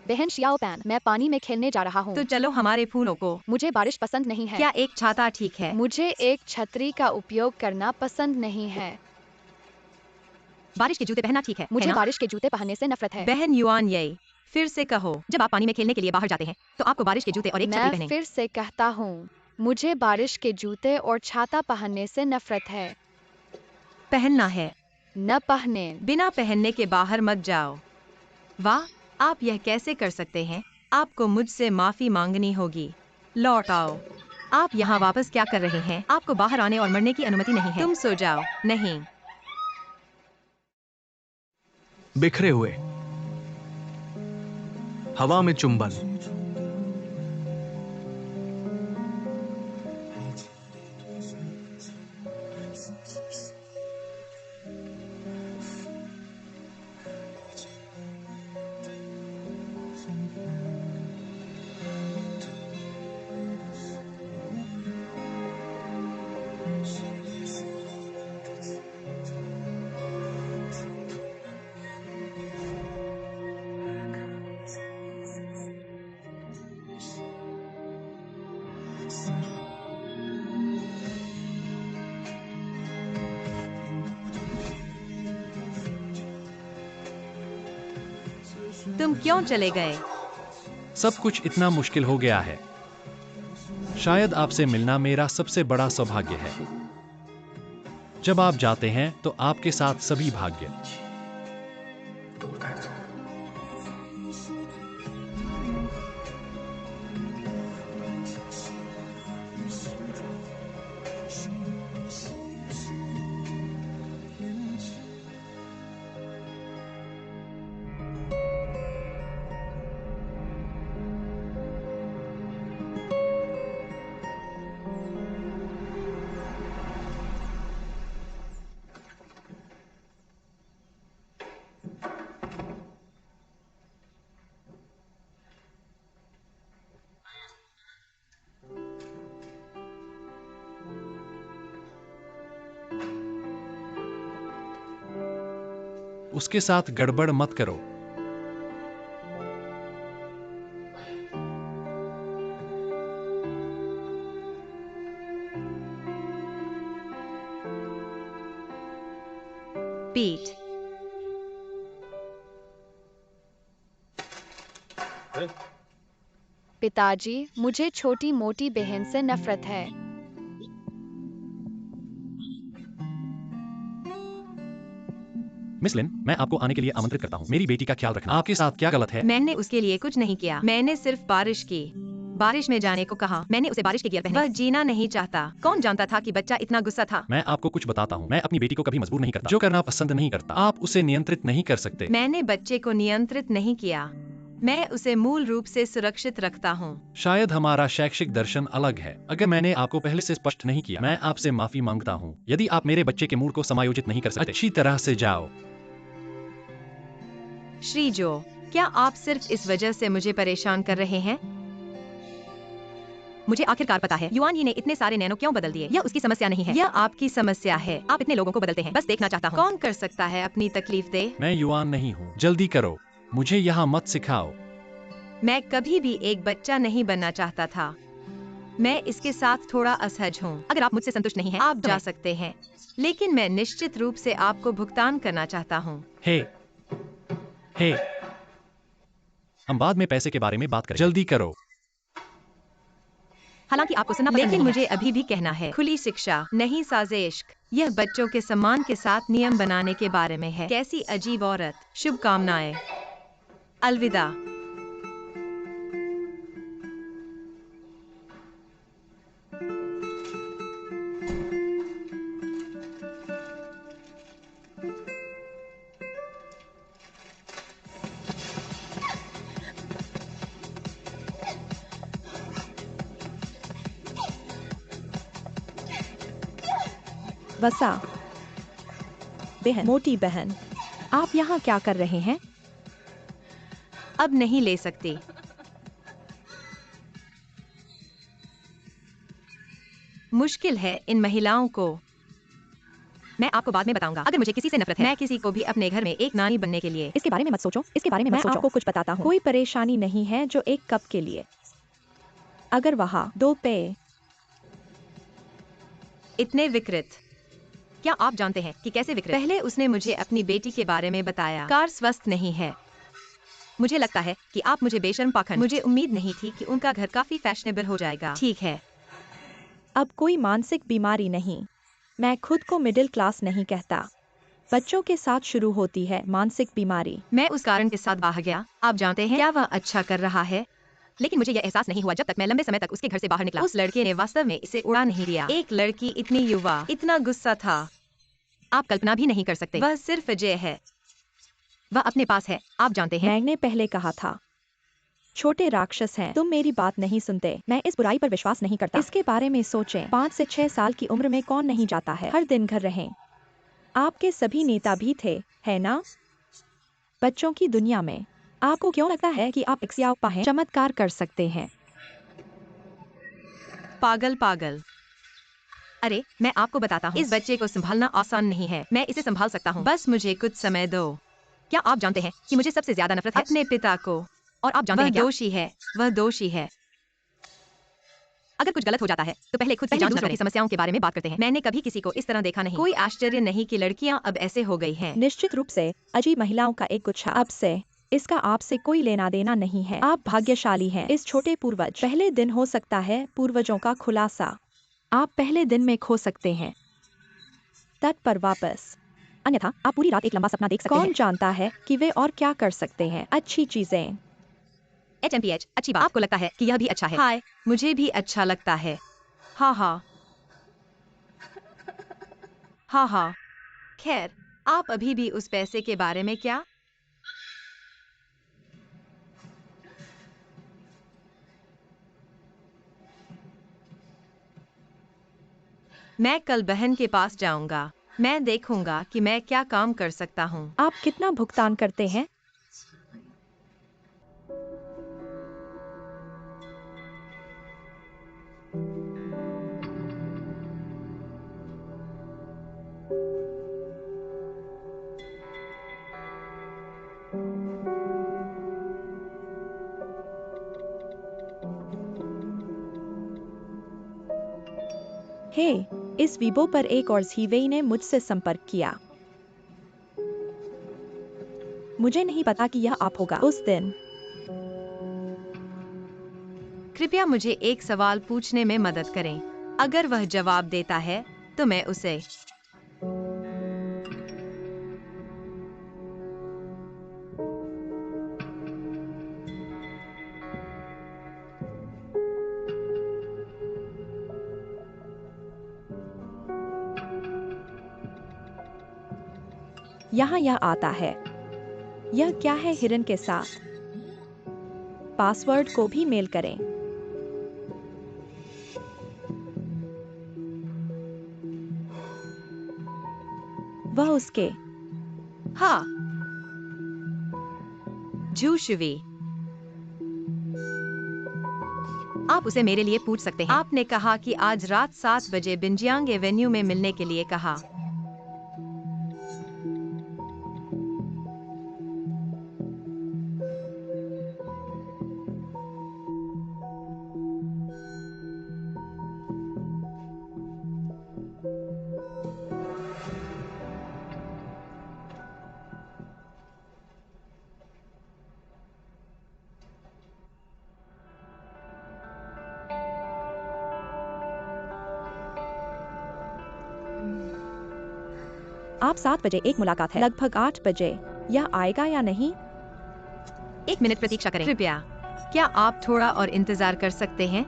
बहन शियाओपैन, मैं पानी में खेलने जा रहा हूँ। तो चलो हमारे फूलों को। मुझे बारिश पसंद नहीं है। क्या एक छाता ठीक है? मुझे एक छतरी का उपयोग करना पसंद नहीं है। बारिश के जूते पहनना ठीक है मुझे ना? बारिश के जूते पहनने से नफरत है। बहन युआन ये फिर से कहो। जब आप पानी में खेलने के लिए बाहर जाते हैं तो आपको बारिश के जूते और एक छतरी मैं पहनें। फिर से कहता हूँ, मुझे बारिश के जूते और छाता पहनने से नफरत है। पहनना है। न पहने। बिना पहनने के बाहर मत जाओ। वाह, आप यह कैसे कर सकते हैं? आपको मुझसे माफी मांगनी होगी। लौट आओ। आप यहाँ वापस क्या कर रहे हैं? आपको बाहर आने और मरने की अनुमति नहीं है। तुम सो जाओ। नहीं। बिखरे हुए, हवा में चुंबन, तुम क्यों चले गए? सब कुछ इतना मुश्किल हो गया है। शायद आपसे मिलना मेरा सबसे बड़ा सौभाग्य है। जब आप जाते हैं तो आपके साथ सभी भाग्य। उसके साथ गड़बड़ मत करो। पीट। पिताजी, मुझे छोटी मोटी बहन से नफरत है। मिस लिन, मैं आपको आने के लिए आमंत्रित करता हूँ। मेरी बेटी का ख्याल रखना। आपके साथ क्या गलत है? मैंने उसके लिए कुछ नहीं किया। मैंने सिर्फ बारिश की। बारिश में जाने को कहा। मैंने उसे बारिश के गियर पहने। वह जीना नहीं चाहता। कौन जानता था कि बच्चा इतना गुस्सा था? मैं आपको कुछ बताता हूँ। मैं अपनी बेटी को कभी मजबूर नहीं करता। जो करना पसंद नहीं करता, आप उसे नियंत्रित नहीं कर सकते। मैंने बच्चे को नियंत्रित नहीं किया। मैं उसे मूल रूप से सुरक्षित रखता हूँ। शायद हमारा शैक्षिक दर्शन अलग है। अगर मैंने आपको पहले से स्पष्ट नहीं किया, मैं आपसे माफी मांगता हूँ। यदि आप मेरे बच्चे के मूड को समायोजित नहीं कर सकते, अच्छी तरह से जाओ। श्रीजो, क्या आप सिर्फ इस वजह से मुझे परेशान कर रहे हैं? मुझे आखिरकार पता है युआन ही ने इतने सारे नैनो क्यों बदल दिए। यह उसकी समस्या नहीं है, यह आपकी समस्या है। आप इतने लोगों को बदलते हैं। बस देखना चाहता हूँ कौन कर सकता है अपनी तकलीफ दे। मैं युआन नहीं हूँ। जल्दी करो, मुझे यहाँ मत सिखाओ। मैं कभी भी एक बच्चा नहीं बनना चाहता था। मैं इसके साथ थोड़ा असहज हूँ। अगर आप मुझसे संतुष्ट नहीं हैं, आप जा सकते हैं, लेकिन मैं निश्चित रूप से आपको भुगतान करना चाहता हूँ। हे, हम बाद में पैसे के बारे में बात करें। जल्दी करो। हालांकि आपको सुनना पसंद नहीं है। मुझे अभी भी कहना है, खुली शिक्षा नहीं साजिश। यह बच्चों के सम्मान के साथ नियम बनाने के बारे में है। कैसी अजीब औरत। शुभकामनाएं। अलविदा। वसा। बहन, मोटी बहन, आप यहाँ क्या कर रहे हैं? अब नहीं ले सकती। मुश्किल है इन महिलाओं को। मैं आपको बाद में बताऊंगा। अगर मुझे किसी से नफरत है, मैं किसी को भी अपने घर में एक नानी बनने के लिए। इसके बारे में मत सोचो, इसके बारे में मत सोचो। मैं आपको कुछ बताता हूँ। कोई परेशानी नहीं है जो एक कप के लिए। अगर वहाँ 2 पेय। इतने विकृत। क्या आप जानते हैं कि कैसे विकृत? पहले उसने मुझे अपनी बेटी के बारे में बताया। कार स्वस्थ नहीं है। मुझे लगता है कि आप मुझे बेशर्म पाखंड। मुझे उम्मीद नहीं थी कि उनका घर काफी फैशनेबल हो जाएगा। ठीक है। अब कोई मानसिक बीमारी नहीं। मैं खुद को मिडिल क्लास नहीं कहता। बच्चों के साथ शुरू होती है मानसिक बीमारी। मैं उस कारण के साथ बाहर गया। आप जानते हैं क्या वह अच्छा कर रहा है? लेकिन मुझे यह एहसास नहीं हुआ जब तक मैं लंबे समय तक उसके घर से बाहर निकला। उस लड़के ने वास्तव में इसे उड़ा नहीं दिया। एक लड़की इतनी युवा, इतना गुस्सा था, आप कल्पना भी नहीं कर सकते। वह सिर्फ अजय है। वह अपने पास है। आप जानते हैं, मैंने पहले कहा था, छोटे राक्षस हैं। तुम मेरी बात नहीं सुनते। मैं इस बुराई पर विश्वास नहीं करता। इसके बारे में सोचें। 5 से 6 साल की उम्र में कौन नहीं जाता है? हर दिन घर रहें। आपके सभी नेता भी थे, है ना? बच्चों की दुनिया में आपको क्यों लगता है कि आप इक्सियाओपा हैं? चमत्कार कर सकते हैं। पागल पागल। अरे मैं आपको बताता हूँ, इस बच्चे को संभालना आसान नहीं है। मैं इसे संभाल सकता हूँ, बस मुझे कुछ समय दो। क्या आप जानते हैं कि मुझे सबसे ज्यादा नफरत है अपने पिता को? और आप जानते हैं क्या? दोषी है, वह दोषी है। अगर कुछ गलत हो जाता है तो पहले खुद की जांच दूसरों की समस्याओं के बारे में बात करते हैं। मैंने कभी किसी को इस तरह देखा नहीं। कोई आश्चर्य नहीं कि लड़कियां अब ऐसे हो गई हैं। निश्चित रूप से अजीब महिलाओं का एक गुच्छा। अब से इसका आपसे कोई लेना देना नहीं है। आप भाग्यशाली हैं। इस छोटे पूर्वज। पहले दिन हो सकता है पूर्वजों का खुलासा। आप पहले दिन में खो सकते हैं तट पर वापस। अन्यथा आप पूरी रात एक लंबा सपना देख सकते हैं। कौन जानता है कि वे और क्या कर सकते हैं? अच्छी चीजें। HMPH, अच्छी बात। आपको लगता है कि यह भी अच्छा है? हाय, मुझे भी अच्छा लगता है। हाँ हाँ हाँ हाँ। खैर, आप अभी भी उस पैसे के बारे में क्या? मैं कल बहन के पास जाऊंगा। मैं देखूंगा कि मैं क्या काम कर सकता हूँ। आप कितना भुगतान करते हैं? हे, इस वीबो पर एक और झीवेई ने मुझसे संपर्क किया। मुझे नहीं पता कि यह आप होगा। उस दिन कृपया मुझे एक सवाल पूछने में मदद करें। अगर वह जवाब देता है तो मैं उसे। यहाँ यह आता है। यह क्या है? हिरन के साथ पासवर्ड को भी मेल करें। वह उसके हाँ, जूशवी। आप उसे मेरे लिए पूछ सकते हैं। आपने कहा कि आज रात 7 बजे बिंजियांग एवेन्यू में मिलने के लिए कहा। आप 7 बजे एक मुलाकात है। लगभग 8 बजे। यह आएगा या नहीं? 1 मिनट प्रतीक्षा करें कृपया। क्या आप थोड़ा और इंतजार कर सकते हैं?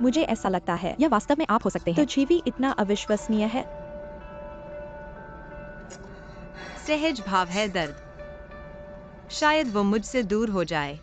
मुझे ऐसा लगता है यह वास्तव में आप हो सकते हैं। तो जीवी इतना अविश्वसनीय है। सहज भाव है दर्द। शायद वो मुझसे दूर हो जाए।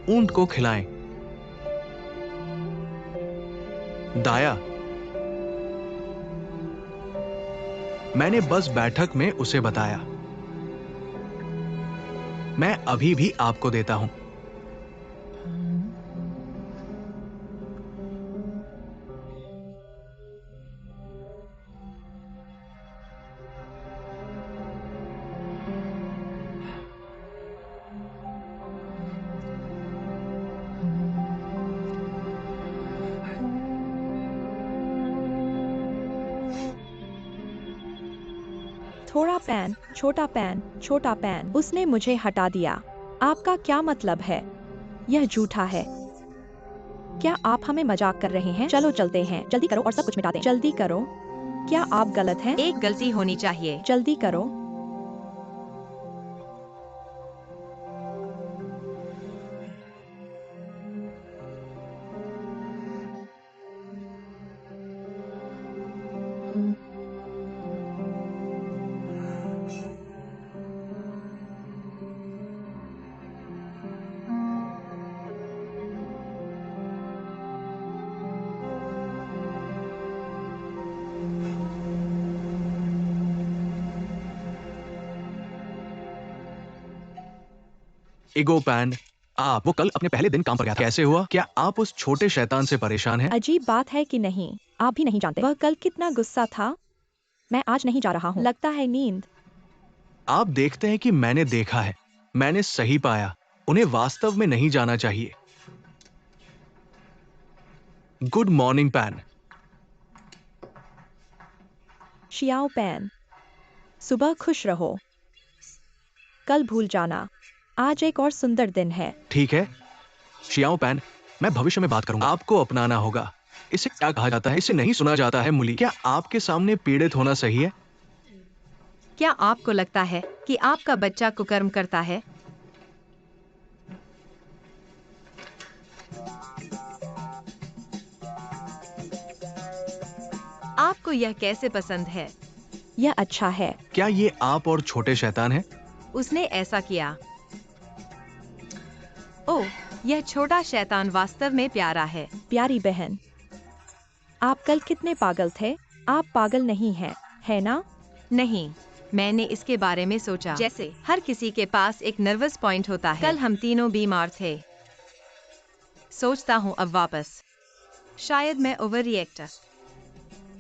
ऊंट को खिलाएं। दाया, मैंने बस बैठक में उसे बताया। मैं अभी भी आपको देता हूं। थोड़ा पैन, छोटा पैन, छोटा पैन। उसने मुझे हटा दिया। आपका क्या मतलब है? यह झूठा है। क्या आप हमें मजाक कर रहे हैं? चलो चलते हैं। जल्दी करो और सब कुछ मिटा दें। जल्दी करो। क्या आप गलत हैं? एक गलती होनी चाहिए। जल्दी करो। इगो पैन, आप वो कल अपने पहले दिन काम पर गया था, कैसे हुआ? क्या आप उस छोटे शैतान से परेशान हैं? अजीब बात है कि नहीं, आप भी नहीं जानते वह कल कितना गुस्सा था। मैं आज नहीं जा रहा हूँ। लगता है नींद। आप देखते हैं कि मैंने देखा है। मैंने सही पाया। उन्हें वास्तव में नहीं जाना चाहिए। Good morning pan. Xiao pan, सुबह खुश रहो। कल भूल जाना। आज एक और सुंदर दिन है। ठीक है शियाओ पैन, मैं भविष्य में बात करूंगा। आपको अपनाना होगा। इसे क्या कहा जाता है? इसे नहीं सुना जाता है मुली। क्या आपके सामने पीड़ित होना सही है? क्या आपको लगता है कि आपका बच्चा कुकर्म करता है? आपको यह कैसे पसंद है? यह अच्छा है। क्या ये आप और छोटे शैतान हैं? उसने ऐसा किया। ओह, यह छोटा शैतान वास्तव में प्यारा है। प्यारी बहन, आप कल कितने पागल थे? आप पागल नहीं हैं, है ना? नहीं, मैंने इसके बारे में सोचा। जैसे हर किसी के पास एक नर्वस पॉइंट होता है। कल हम तीनों बीमार थे। सोचता हूँ अब वापस। शायद मैं ओवर रिएक्टर।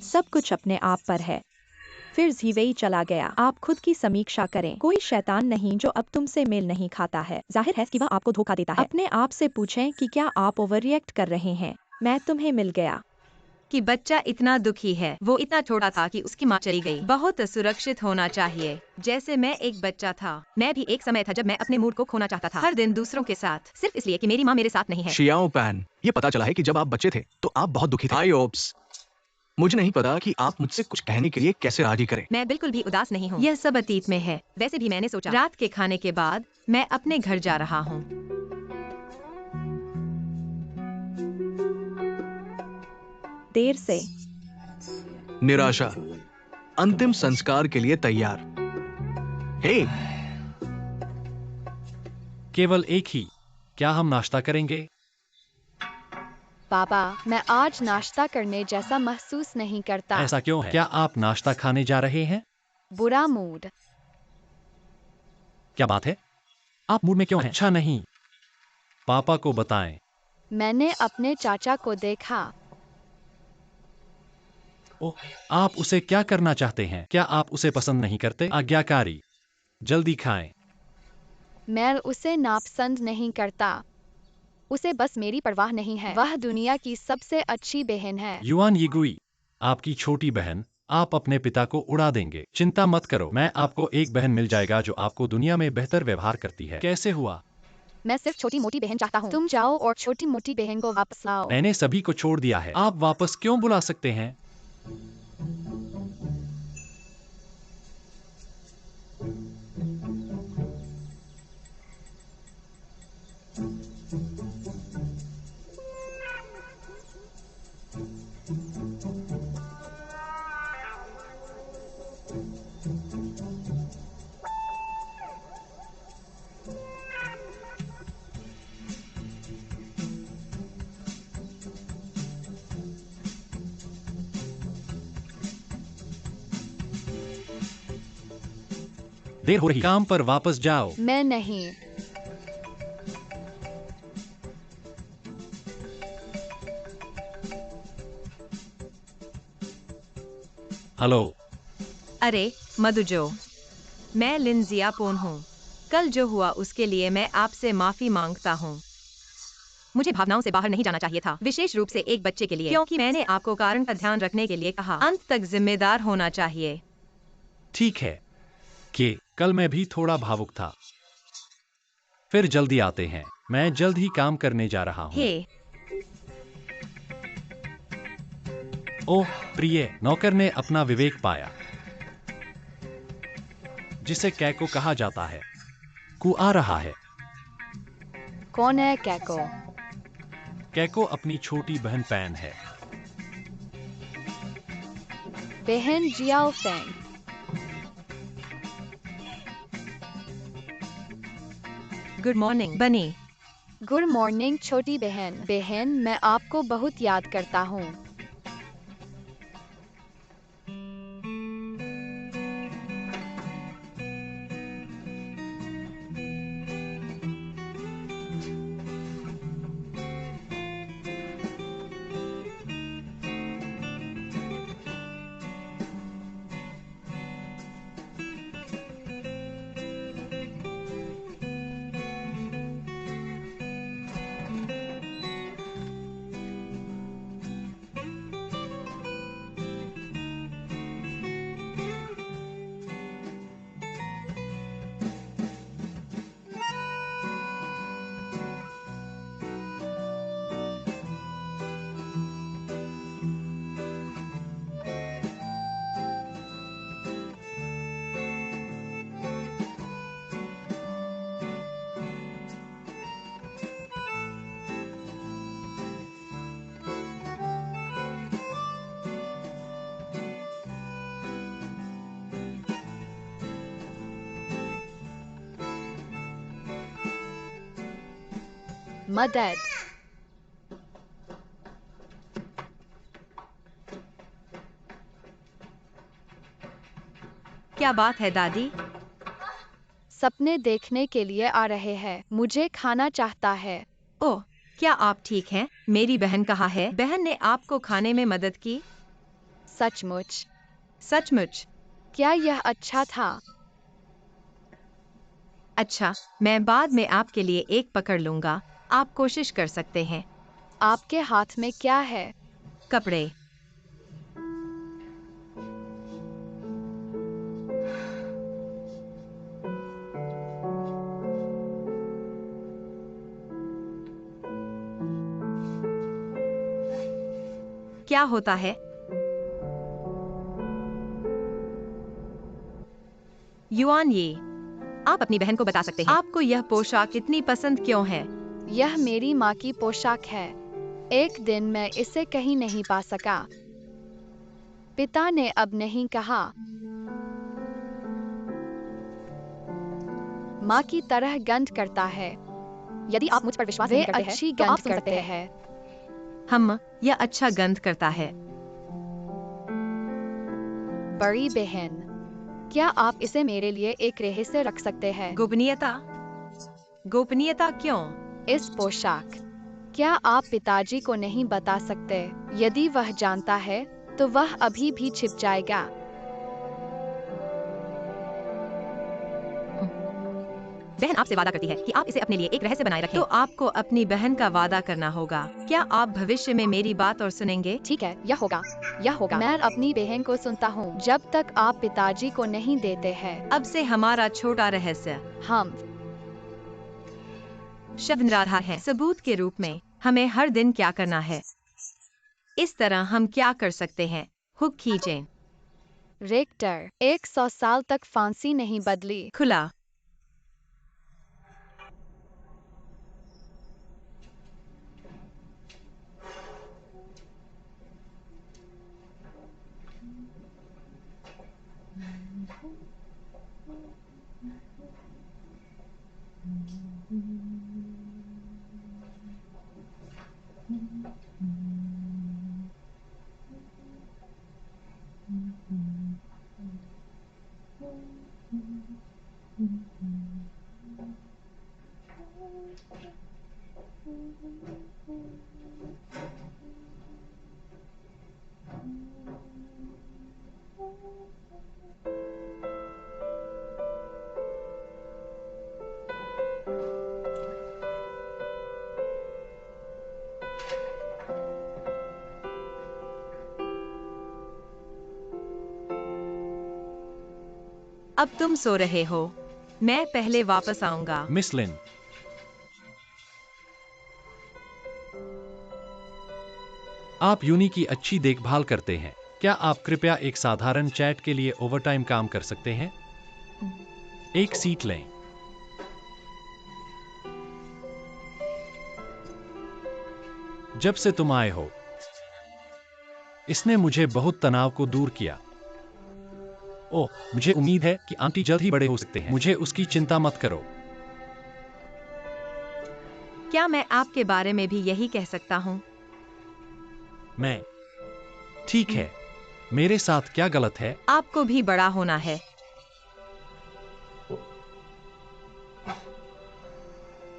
सब कुछ अपने आप पर है। फिर झीवेई चला गया। आप खुद की समीक्षा करें। कोई शैतान नहीं जो अब तुमसे मेल नहीं खाता है। जाहिर है कि वह आपको धोखा देता है। अपने आप से पूछें कि क्या आप ओवर रिएक्ट कर रहे हैं। मैं तुम्हें मिल गया। कि बच्चा इतना दुखी है। वो इतना छोटा था कि उसकी माँ चली गई। बहुत सुरक्षित होना चाहिए। जैसे मैं एक बच्चा था। मैं भी एक समय था जब मैं अपने मूड को खोना चाहता था। हर दिन दूसरों के साथ, सिर्फ इसलिए कि मेरी माँ मेरे साथ नहीं है। शियाओ पैन, ये पता चला है कि जब आप बच्चे थे तो आप बहुत दुखी थे। हाय ओप्स, मुझे नहीं पता कि आप मुझसे कुछ कहने के लिए कैसे राजी करें। मैं बिल्कुल भी उदास नहीं हूँ। यह सब अतीत में है। वैसे भी मैंने सोचा रात के खाने के बाद मैं अपने घर जा रहा हूँ। देर से। निराशा, अंतिम संस्कार के लिए तैयार। हे, केवल एक ही। क्या हम नाश्ता करेंगे? पापा, मैं आज नाश्ता करने जैसा महसूस नहीं करता। ऐसा क्यों है? क्या आप नाश्ता खाने जा रहे हैं? बुरा मूड। क्या बात है? आप मूड में क्यों हैं? अच्छा नहीं। पापा को बताएं। मैंने अपने चाचा को देखा। ओह, आप उसे क्या करना चाहते हैं? क्या आप उसे पसंद नहीं करते? आज्ञाकारी। जल्दी खाएं। मैं उसे नापसंद नहीं करता। उसे बस मेरी परवाह नहीं है। वह दुनिया की सबसे अच्छी बहन है। युआन यिगुई, आपकी छोटी बहन, आप अपने पिता को उड़ा देंगे। चिंता मत करो, मैं आपको एक बहन मिल जाएगा जो आपको दुनिया में बेहतर व्यवहार करती है। कैसे हुआ? मैं सिर्फ छोटी मोटी बहन चाहता हूँ। तुम जाओ और छोटी मोटी बहन को वापस लाओ। मैंने सभी को छोड़ दिया है। आप वापस क्यों बुला सकते हैं? देर हो रही, काम पर वापस जाओ। मैं नहीं। हेलो। अरे मधुजो, मैं लिंजिया पोन हूँ। कल जो हुआ उसके लिए मैं आपसे माफी मांगता हूँ। मुझे भावनाओं से बाहर नहीं जाना चाहिए था, विशेष रूप से एक बच्चे के लिए, क्योंकि मैंने आपको कारण का ध्यान रखने के लिए कहा। अंत तक जिम्मेदार होना चाहिए। ठीक है कि कल मैं भी थोड़ा भावुक था। फिर जल्दी आते हैं, मैं जल्द ही काम करने जा रहा हूँ। हे, ओह प्रिय, नौकर ने अपना विवेक पाया, जिसे कैको कहा जाता है। कु आ रहा है। कौन है कैको? कैको अपनी छोटी बहन पैन है। बहन जियाओ फेंग। गुड मॉर्निंग बनी। गुड मॉर्निंग छोटी बहन। बहन, मैं आपको बहुत याद करता हूँ। मदद। क्या बात है दादी? सपने देखने के लिए आ रहे हैं। मुझे खाना चाहता है। ओह, क्या आप ठीक हैं? मेरी बहन कहाँ है? बहन ने आपको खाने में मदद की? सचमुच? सचमुच? क्या यह अच्छा था? अच्छा, मैं बाद में आपके लिए एक पकड़ लूंगा। आप कोशिश कर सकते हैं। आपके हाथ में क्या है? कपड़े। क्या होता है? युआन ये, आप अपनी बहन को बता सकते हैं आपको यह पोशाक इतनी पसंद क्यों है? यह मेरी माँ की पोशाक है। एक दिन मैं इसे कहीं नहीं पा सका। पिता ने अब नहीं कहा। माँ की तरह गंध करता है। यदि आप मुझ पर विश्वास वे नहीं करते हैं, अच्छी तो आप गंध सुन सकते करते हैं। हैं। यह अच्छा गंध करता है। बड़ी बहन, क्या आप इसे मेरे लिए एक रहस्य रख सकते हैं? गोपनीयता? गोपनीयता क्यों? इस पोशाक, क्या आप पिताजी को नहीं बता सकते? यदि वह जानता है, तो वह अभी भी छिप जाएगा। बहन आपसे वादा करती है कि आप इसे अपने लिए एक रहस्य बनाए रखें। तो आपको अपनी बहन का वादा करना होगा। क्या आप भविष्य में मेरी बात और सुनेंगे? ठीक है, यह होगा। यह होगा। मैं अपनी बहन को सुनता हूँ जब तक आप पिताजी को नहीं देते हैं। अब से हमारा छोटा रहस्य हम शब्द निराधार है। सबूत के रूप में हमें हर दिन क्या करना है? इस तरह हम क्या कर सकते हैं? हुक खींचें। रेक्टर 100 साल तक फांसी नहीं बदली। खुला। अब तुम सो रहे हो, मैं पहले वापस आऊंगा। मिस लिन, आप यूनी की अच्छी देखभाल करते हैं। क्या आप कृपया एक साधारण चैट के लिए ओवरटाइम काम कर सकते हैं? एक सीट लें। जब से तुम आए हो, इसने मुझे बहुत तनाव को दूर किया। ओह, मुझे उम्मीद है कि आंटी जल्द ही बड़े हो सकते हैं। मुझे उसकी चिंता मत करो। क्या मैं आपके बारे में भी यही कह सकता हूँ? मैं ठीक है। मेरे साथ क्या गलत है? आपको भी बड़ा होना है।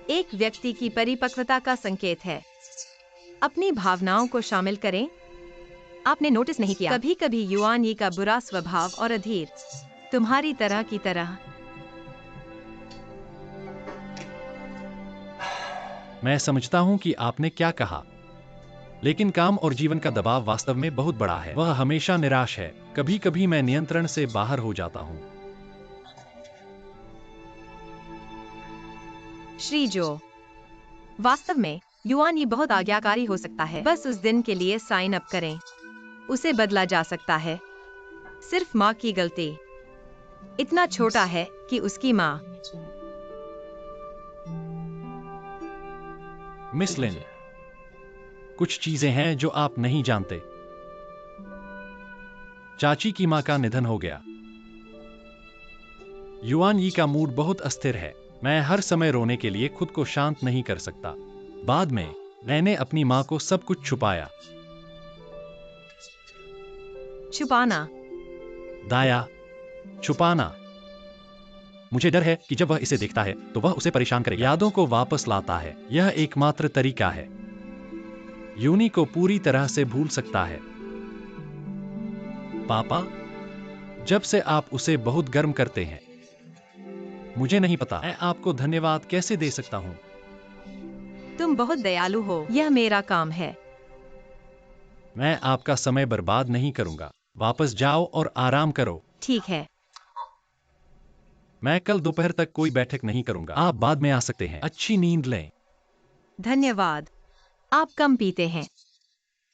एक व्यक्ति की परिपक्वता का संकेत है। अपनी भावनाओं को शामिल करें। आपने नोटिस नहीं किया, कभी कभी युआन यी का बुरा स्वभाव और अधीर तुम्हारी तरह की तरह। मैं समझता हूं कि आपने क्या कहा, लेकिन काम और जीवन का दबाव वास्तव में बहुत बड़ा है। वह हमेशा निराश है। कभी कभी मैं नियंत्रण से बाहर हो जाता हूं। श्री जो, वास्तव में युआन यी बहुत आज्ञाकारी हो सकता है। बस उस दिन के लिए साइन अप करें। उसे बदला जा सकता है। सिर्फ माँ की गलती। इतना छोटा है कि उसकी माँ। मिस लिन, कुछ चीजें हैं जो आप नहीं जानते। चाची की मां का निधन हो गया। युआन यी का मूड बहुत अस्थिर है। मैं हर समय रोने के लिए खुद को शांत नहीं कर सकता। बाद में मैंने अपनी मां को सब कुछ छुपाया। छुपाना? दाया, छुपाना। मुझे डर है कि जब वह इसे देखता है तो वह उसे परेशान करेगा। यादों को वापस लाता है। यह एकमात्र तरीका है। यूनी को पूरी तरह से भूल सकता है। पापा, जब से आप उसे बहुत गर्म करते हैं, मुझे नहीं पता मैं आपको धन्यवाद कैसे दे सकता हूं। तुम बहुत दयालु हो। यह मेरा काम है। मैं आपका समय बर्बाद नहीं करूंगा। वापस जाओ और आराम करो। ठीक है। मैं कल दोपहर तक कोई बैठक नहीं करूंगा। आप बाद में आ सकते हैं। अच्छी नींद लें। धन्यवाद। आप कम पीते हैं।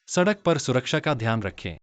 सड़क पर सुरक्षा का ध्यान रखें।